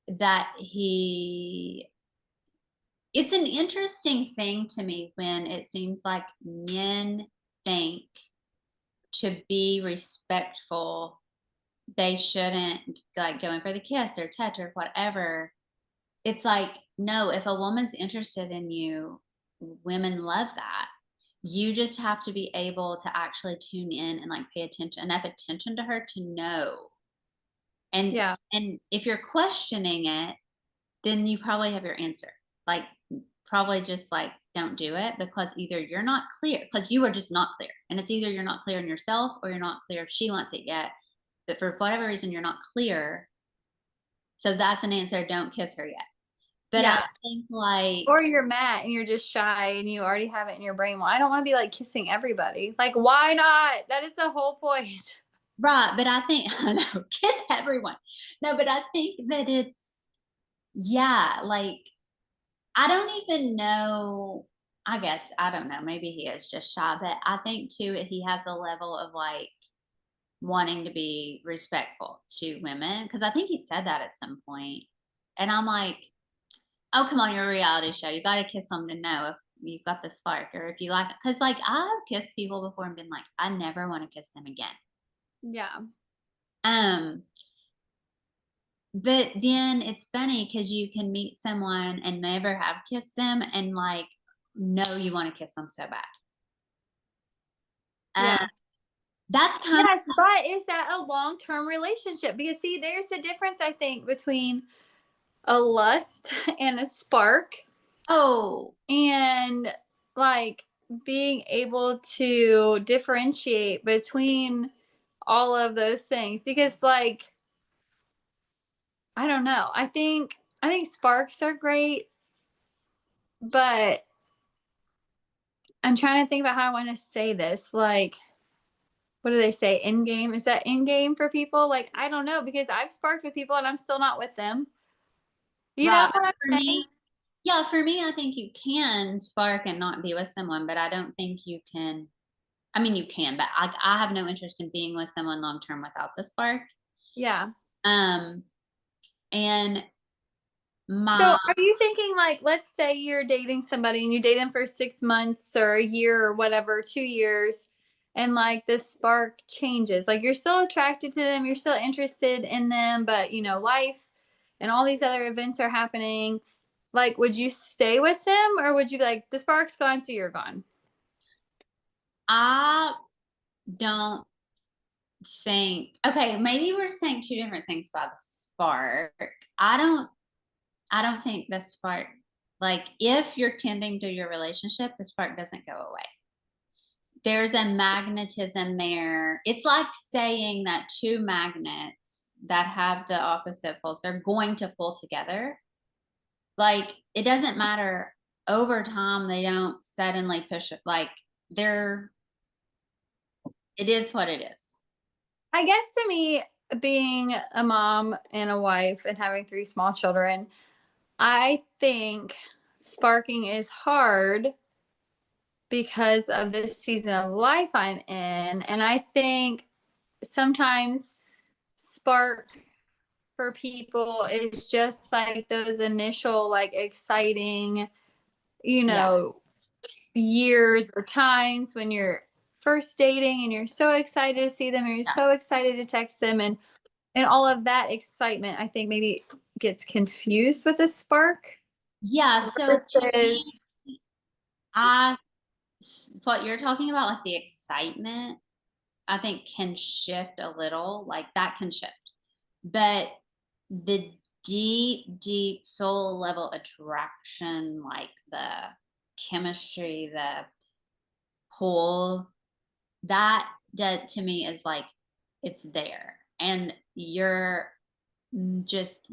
that he. It's an interesting thing to me when it seems like men think to be respectful, they shouldn't like go in for the kiss or touch or whatever. It's like, no, if a woman's interested in you, women love that. You just have to be able to actually tune in and like pay attention, enough attention to her to know. And Yeah. and if you're questioning it, then you probably have your answer. Like probably just like don't do it because either you're not clear, because you are just not clear. And it's either you're not clear in yourself or you're not clear if she wants it yet. But for whatever reason you're not clear. So that's an answer, don't kiss her yet. But I Yeah. think like Or you're mad and you're just shy and you already have it in your brain. Well, I don't want to be like kissing everybody. Like, why not? That is the whole point. right, but I think I know, kiss everyone. No, but I think that it's yeah, like I don't even know. I guess I don't know. Maybe he is just shy, but I think too he has a level of like wanting to be respectful to women because I think he said that at some point, and I'm like, oh come on, you're a reality show. You got to kiss them to know if you've got the spark or if you like it. Because like I've kissed people before and been like, I never want to kiss them again. Yeah. Um, but then it's funny because you can meet someone and never have kissed them and like know you want to kiss them so bad. Uh, Yeah. that's kind of Yes, but is that a long term relationship? Because, see, there's a difference, I think, between a lust and a spark oh and like being able to differentiate between all of those things. Because, like, I don't know. I think sparks are great, but I'm trying to think about how I want to say this. Like, what do they say? In game? Is that in game for people? Like, I don't know because I've sparked with people and I'm still not with them. You know Right. what I'm For saying? me, yeah, for me, I think you can spark and not be with someone, but I don't think you can. I mean, you can, but I have no interest in being with someone long term without the spark. Yeah. Um, and So my are you thinking like, let's say you're dating somebody and you date them for 6 months or a year or whatever, 2 years, and like the spark changes. Like you're still attracted to them, you're still interested in them, but life and all these other events are happening. Like, would you stay with them or would you be like, the spark's gone, so you're gone? I don't think okay, maybe we're saying two different things about the spark. I don't I don't think the spark like if you're tending to your relationship, the spark doesn't go away. There's a magnetism there. It's like saying that two magnets that have the opposite poles, they're going to pull together. Like it doesn't matter over time, they don't suddenly push it. Like they're, it is what it is. I guess to me, being a mom and a wife and having 3 small children, I think sparking is hard because of this season of life I'm in. And I think sometimes spark for people is just like those initial, like exciting, you Yeah. know, years or times when you're first dating and you're so excited to see them and you're Yeah. so excited to text them and all of that excitement, I think maybe gets confused with a spark Yeah. So to versus, me, I, what you're talking about, like the excitement, I think can shift a little, like that can shift. But the deep, deep soul level attraction, like the chemistry, the pull, that to me is like it's there. And you're just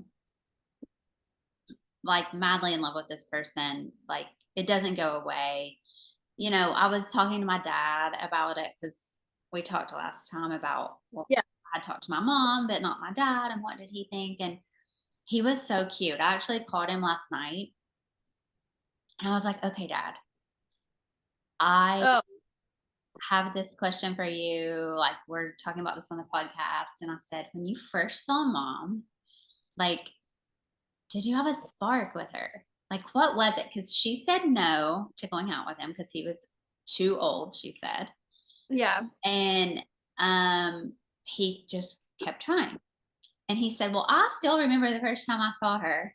like madly in love with this person. Like it doesn't go away. I was talking to my dad about it because we talked last time about, well, yeah. I talked to my mom, but not my dad. And what did he think? And he was so cute. I actually called him last night and I was like, okay, dad, I Oh, have this question for you. Like, we're talking about this on the podcast. And I said, when you first saw mom, like, did you have a spark with her? Like, what was it? Because she said no to going out with him because he was too old, she said. yeah. And he just kept trying. And he said, well, I still remember the first time I saw her.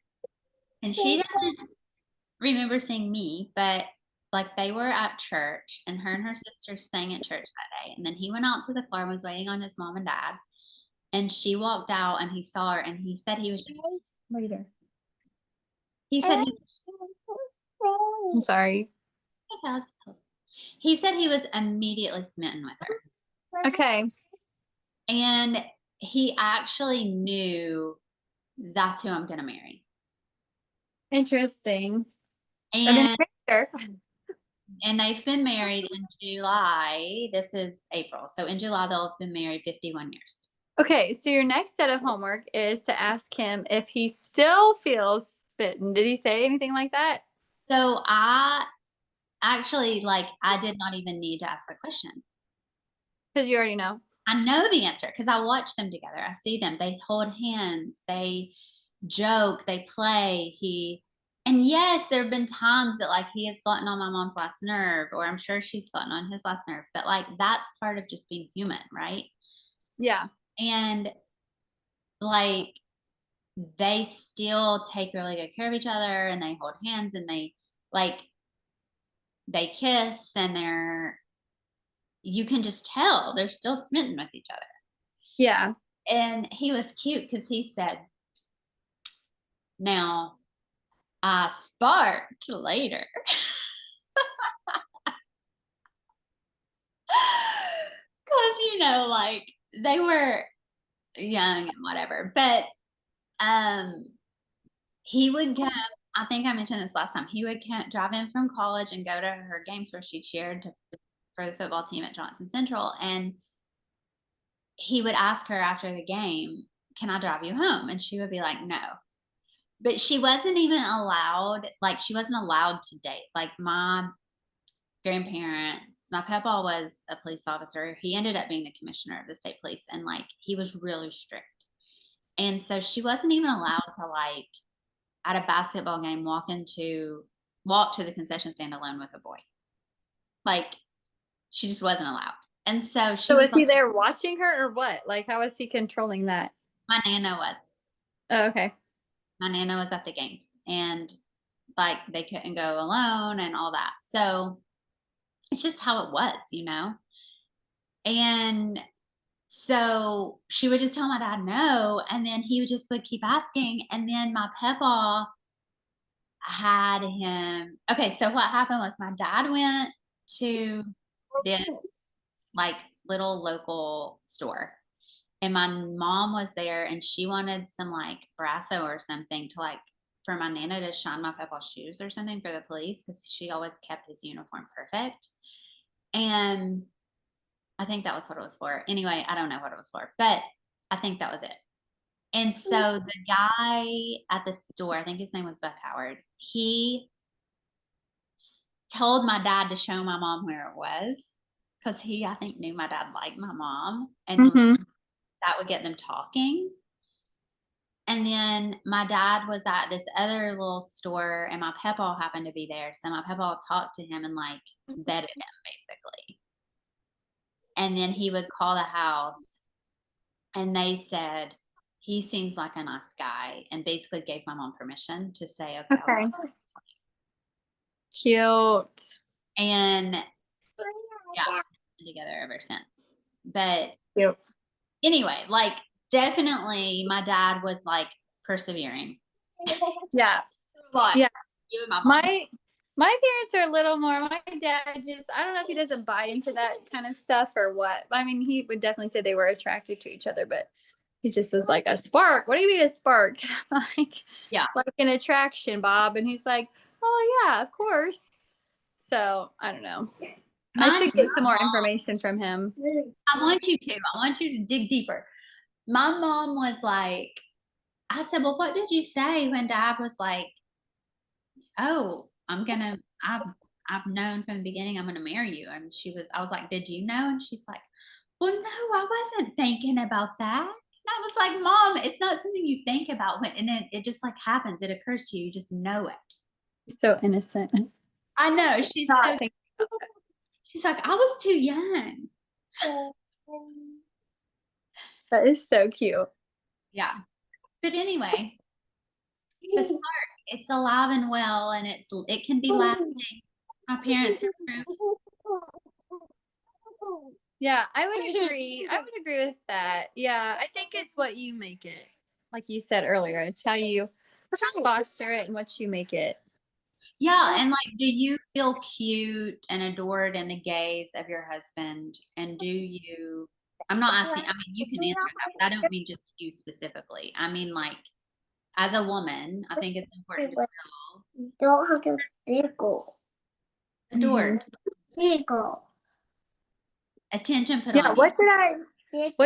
And she doesn't remember seeing me, but like they were at church and her sisters sang at church that day. And then he went out to the car and was waiting on his mom and dad. And she walked out and he saw her and he said he was just, Later. he said I'm sorry. he said he was immediately smitten with her. Okay. And he actually knew that's who I'm going to marry. Interesting. I've been And there. and they've been married in July. This is April. So in July, they'll have been married 51 years. Okay, so your next set of homework is to ask him if he still feels smitten. Did he say anything like that? So I actually, like, I did not even need to ask the question. Because you already know. I know the answer because I watch them together. I see them. They hold hands. They joke. They play. And yes, there have been times that like he has gotten on my mom's last nerve, or I'm sure she's gotten on his last nerve. But like that's part of just being human, right? Yeah. And like they still take really good care of each other and they hold hands and like they kiss and you can just tell they're still smitten with each other. Yeah. And he was cute because he said, now I sparked later. Because, like they were young and whatever. But he would come, I think I mentioned this last time, he would drive in from college and go to her games where she cheered for the football team at Johnson Central. And he would ask her after the game, can I drive you home? And she would be like, no. But she wasn't even allowed, like, she wasn't allowed to date. Like, my grandparents, my papa was a police officer. He ended up being the commissioner of the state police, and, like, he was really strict. And so she wasn't even allowed to, like, at a basketball game, walk to the concession stand alone with a boy. Like, she just wasn't allowed. And so she So was was he like, there watching her or what? Like, how was he controlling that? my nana was. Oh, okay. My nana was at the games, and, like, they couldn't go alone and all that. So it's just how it was, you know? And so she would just tell my dad no, and then he would keep asking, and then my papa had him. Okay, so what happened was my dad went to this, like, little local store, and my mom was there, and she wanted some, like, brasso or something to, like, for my nana to shine my papa's shoes or something for the police, because she always kept his uniform perfect. And I think that was what it was for. Anyway, I don't know what it was for, but I think that was it. And so the guy at the store, I think his name was Buck Howard, he told my dad to show my mom where it was, because he, I think, knew my dad liked my mom, and Mm-hmm. that would get them talking. And then my dad was at this other little store, and my papa happened to be there. So my papa talked to him and, like, vetted him, basically. And then he would call the house, and they said, he seems like a nice guy, and basically gave my mom permission to say, okay, I'll Okay. go. Cute. And yeah, we've been together ever since. But Cute. anyway, like, definitely my dad was, like, persevering. Yeah. But Yeah. you and my mom. My parents are a little more. My dad just, I don't know if he doesn't buy into that kind of stuff or what. I mean, he would definitely say they were attracted to each other, but he just was like, a spark. What do you mean a spark? Yeah. Like an attraction, Bob. And he's like, oh yeah, of course. So I don't know. I should get some more information from him. I want you to. I want you to dig deeper. My mom was like, I said, well, what did you say when dad was like, oh, I've known from the beginning I'm gonna marry you. And I was like, did you know? And she's like, well, no, I wasn't thinking about that. And I was like, Mom, it's not something you think about and it just, like, happens. It occurs to you. You just know it. So innocent. I know. She's like, I was too young. That is so cute. Yeah. But anyway, the spark, it's alive and well, and it can be lasting. My parents are proof. Yeah, I would agree. I would agree with that. Yeah, I think it's what you make it. Like you said earlier, it's how you foster it and what you make it. Yeah, and, like, do you feel cute and adored in the gaze of your husband? And I'm not asking, I mean, you can answer that, but I don't mean just you specifically. I mean, like, as a woman, I think it's important to feel Don't have to Google. adored, Google. attention put Yeah, on what you.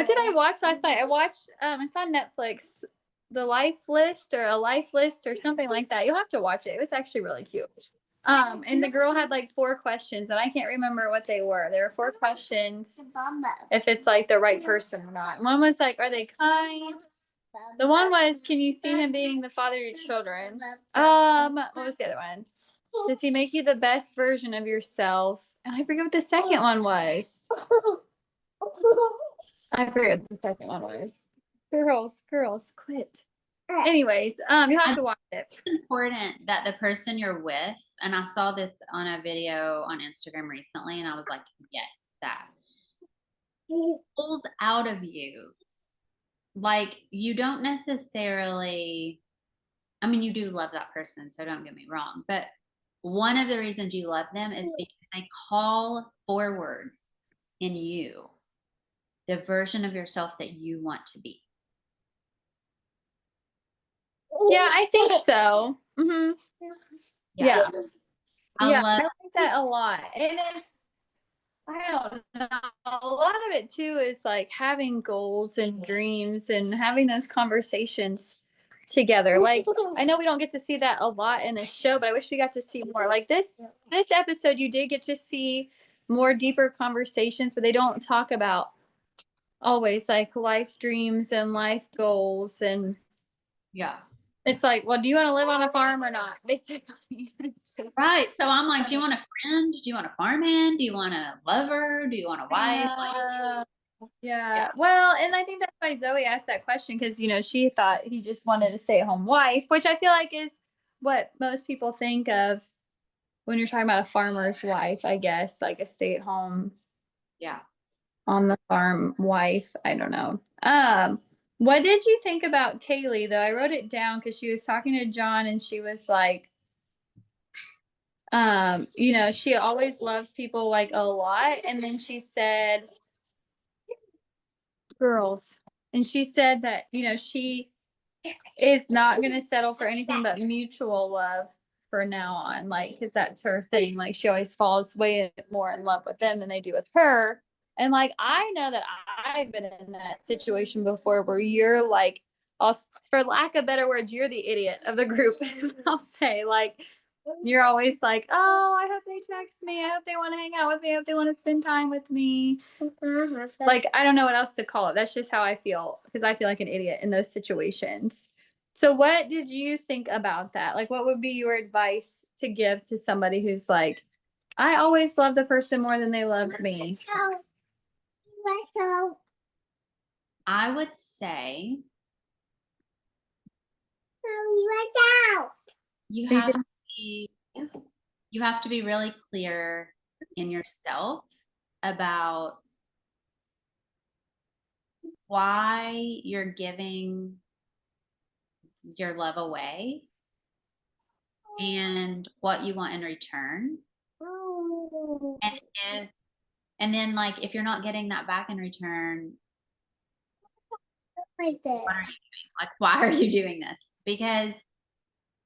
did I watch last night? I watched it's on Netflix, The Life List or A Life List or something like that. You'll have to watch it. It was actually really cute. And the girl had like 4 questions and I can't remember what they were. There were 4 questions if it's like the right person or not. One was like, are they kind? The one was, can you see him being the father of your children? What was the other one? Does he make you the best version of yourself? And I forget what the second one was. I forget what the second one was. Girls, quit. Anyways, you have to watch it. It's important that the person you're with, and I saw this on a video on Instagram recently, and I was like, yes, that pulls out of you. Like, you don't necessarily, I mean, you do love that person, so don't get me wrong, but one of the reasons you love them is because they call forward in you the version of yourself that you want to be. Yeah, I think so. Mm-hmm. Yeah. I like that a lot. And I don't know. A lot of it too is like having goals and dreams and having those conversations together. Like, I know we don't get to see that a lot in the show, but I wish we got to see more. Like this episode, you did get to see more deeper conversations, but they don't talk about always like life dreams and life goals. And Yeah. it's like, well, do you want to live on a farm or not? Basically. Right. So I'm like, do you want a friend? Do you want a farmhand? Do you want a lover? Do you want a wife? Yeah. Well, and I think that's why Zoe asked that question, because, you know, she thought he just wanted a stay-at-home wife, which I feel like is what most people think of when you're talking about a farmer's wife, I guess, like a stay-at-home Yeah. on the farm wife. I don't know. What did you think about Kaylee though? I wrote it down because she was talking to John and she was like, you know, she always loves people like a lot. And then she said, girls. And she said that, you know, she is not going to settle for anything but mutual love for now on. Like, because that's her thing. Like, she always falls way more in love with them than they do with her. And like, I know that I've been in that situation before where you're like, for lack of better words, you're the idiot of the group, is what I'll say. Like, you're always like, oh, I hope they text me. I hope they want to hang out with me. I hope they want to spend time with me. Like, I don't know what else to call it. That's just how I feel, because I feel like an idiot in those situations. So what did you think about that? Like, what would be your advice to give to somebody who's like, I always love the person more than they love me? I would say you have to be, you have to be really clear in yourself about why you're giving your love away and what you want in return. And then like if you're not getting that back in return, what are you doing? Like, why are you doing this? Because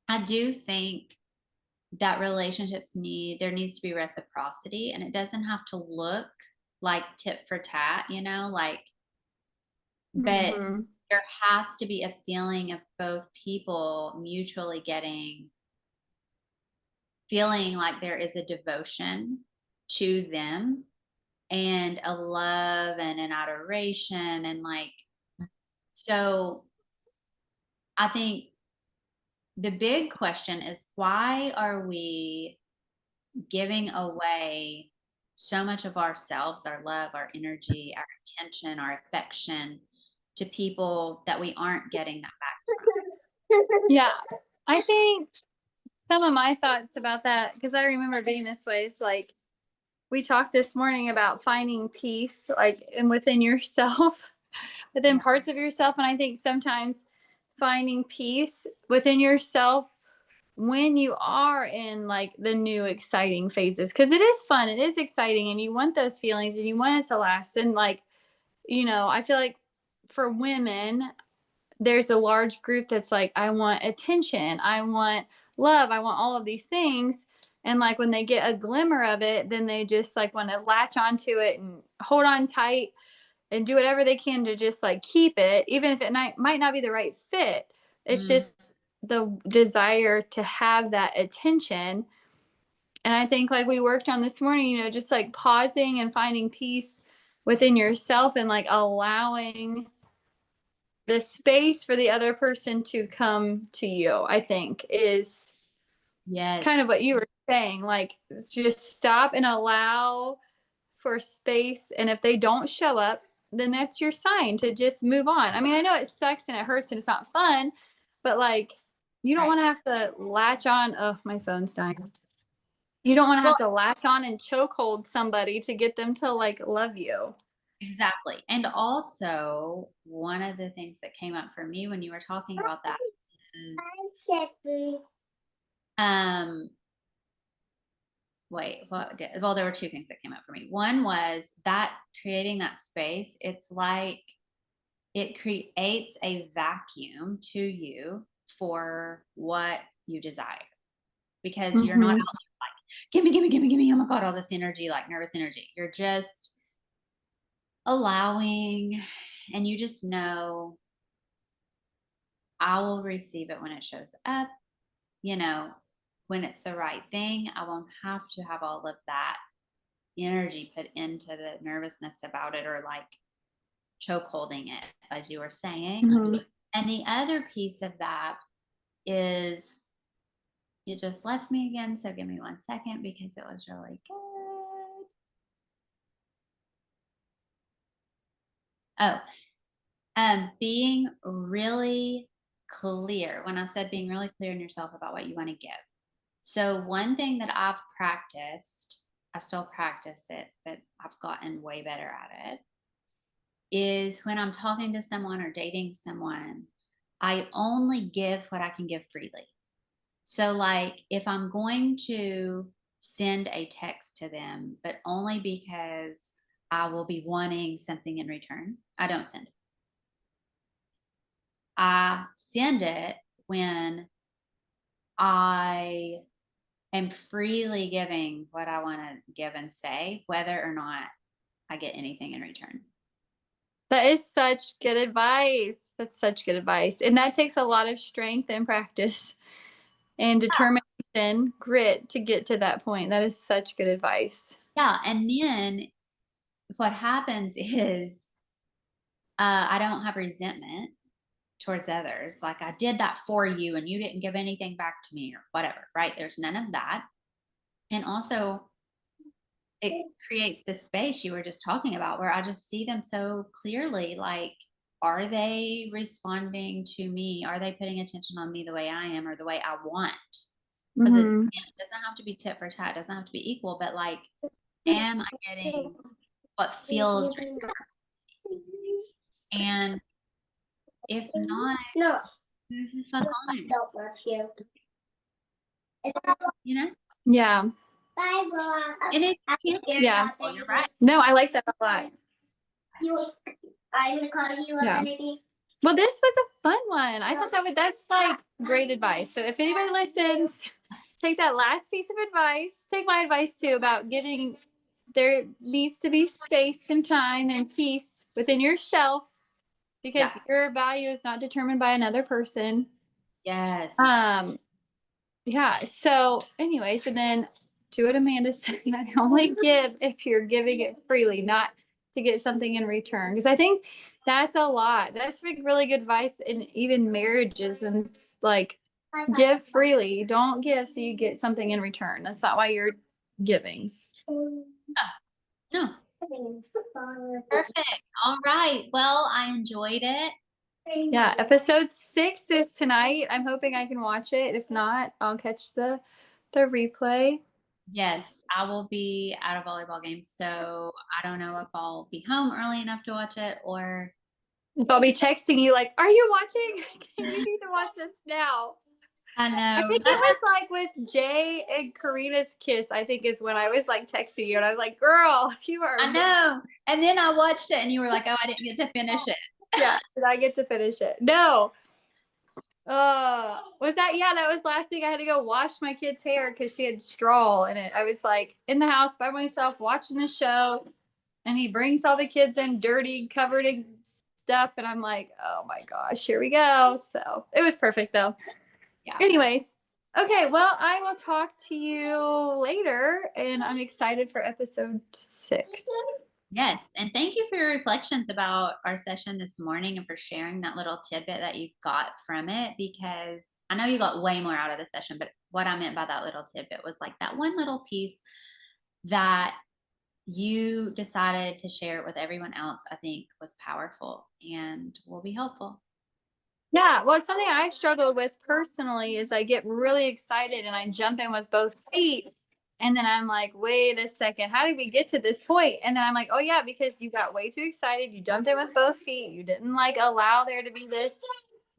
I do think that there needs to be reciprocity, and it doesn't have to look like tit for tat, you know, like, but there has to be a feeling of both people mutually feeling like there is a devotion to them and a love and an adoration. And like, so I think the big question is, why are we giving away so much of ourselves, our love, our energy, our attention, our affection to people that we aren't getting that back? Yeah. I think some of my thoughts about that, because I remember being this way, is like, we talked this morning about finding peace, like, and within yourself, within parts of yourself. And I think sometimes finding peace within yourself when you are in like the new exciting phases, because it is fun, it is exciting, and you want those feelings and you want it to last. And like, you know, I feel like for women, there's a large group that's like, I want attention, I want love, I want all of these things. And like when they get a glimmer of it, then they just like want to latch onto it and hold on tight and do whatever they can to just like keep it, even if it might not be the right fit. It's just the desire to have that attention. And I think like we worked on this morning, you know, just like pausing and finding peace within yourself and like allowing the space for the other person to come to you, I think is kind of what you were saying. Like, just stop and allow for space. And if they don't show up, then that's your sign to just move on. I mean, I know it sucks and it hurts and it's not fun, but like, you don't want to have to latch on. Oh, my phone's dying. You don't want to have to latch on and chokehold somebody to get them to like love you. Exactly. And also, one of the things that came up for me when you were talking about that is, well, there were two things that came up for me. One was that creating that space, it's like it creates a vacuum to you for what you desire, because you're not out there like, give me, oh my God, all this energy, like nervous energy. You're just allowing, and you just know I will receive it when it shows up, you know, when it's the right thing. I won't have to have all of that energy put into the nervousness about it, or like choke holding it, as you were saying. Mhm. And the other piece of that is, you just left me again, so give me 1 second because it was really good. Oh, being really clear. When I said being really clear in yourself about what you want to give. So one thing that I've practiced, I still practice it, but I've gotten way better at it, is when I'm talking to someone or dating someone, I only give what I can give freely. So, like, if I'm going to send a text to them, but only because I will be wanting something in return, I don't send it. I send it when I am freely giving what I want to give and say, whether or not I get anything in return. That is such good advice. That's such good advice. And that takes a lot of strength and practice and determination, grit to get to that point. That is such good advice. Yeah. And then what happens is I don't have resentment towards others. Like, I did that for you and you didn't give anything back to me or whatever, right? There's none of that. And also, it creates this space you were just talking about where I just see them so clearly. Like, are they responding to me? Are they putting attention on me the way I am or the way I want? Because it Mhm. doesn't have to be tit for tat, it doesn't have to be equal, but like, am I getting what feels reciprocal? And if not, No, move the fuck on, don't love you. you know? Yeah. Bye, Mom. And it's cute. Yeah. You're right. No, I like that a lot. I'm gonna call you Yeah. up, maybe. Well, this was a fun one. I thought that's like great advice. So if anybody listens, take that last piece of advice. Take my advice too about giving. There needs to be space and time and peace within yourself because Yeah. your value is not determined by another person. Yes. Yeah. So anyways, and then do what Amanda said. I only give if you're giving it freely, not to get something in return. Because I think that's a lot. That's like really good advice in even marriages. And it's like, give freely. Don't give so you get something in return. That's not why you're giving. No. Perfect. All right. Well, I enjoyed it. Yeah. Episode 6 is tonight. I'm hoping I can watch it. If not, I'll catch the replay. Yes, I will be at a volleyball game, so I don't know if I'll be home early enough to watch it, or If I'll be texting you like, are you watching? You need to watch this now. I I know. think it was like with Jay and Karina's kiss, I think is when I was like texting you and I was like, girl, you are. I know. And then I watched it and you were like, oh, I didn't get to finish it. Yeah, did I get to finish it? No. Was that, yeah, that was last week. I had to go wash my kid's hair because she had straw in it. I was like in the house by myself watching the show, and he brings all the kids in dirty, covered in stuff. And I'm like, oh my gosh, here we go. So it was perfect though. Yeah. Anyways, okay, well, I will talk to you later, and I'm excited for episode 6. Yes. And thank you for your reflections about our session this morning and for sharing that little tidbit that you got from it, because I know you got way more out of the session, but what I meant by that little tidbit was like that one little piece that you decided to share it with everyone else, I think was powerful and will be helpful. Yeah, well, something I've struggled with personally is I get really excited and I jump in with both feet. And then I'm like, wait a second, how did we get to this point? And then I'm like, oh, yeah, because you got way too excited. You jumped in with both feet. You didn't like allow there to be this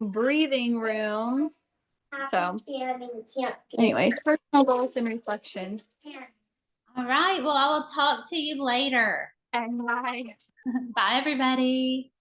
breathing room. So, anyways, personal goals and reflection. All right. Well, I will talk to you later. And bye. Bye, everybody.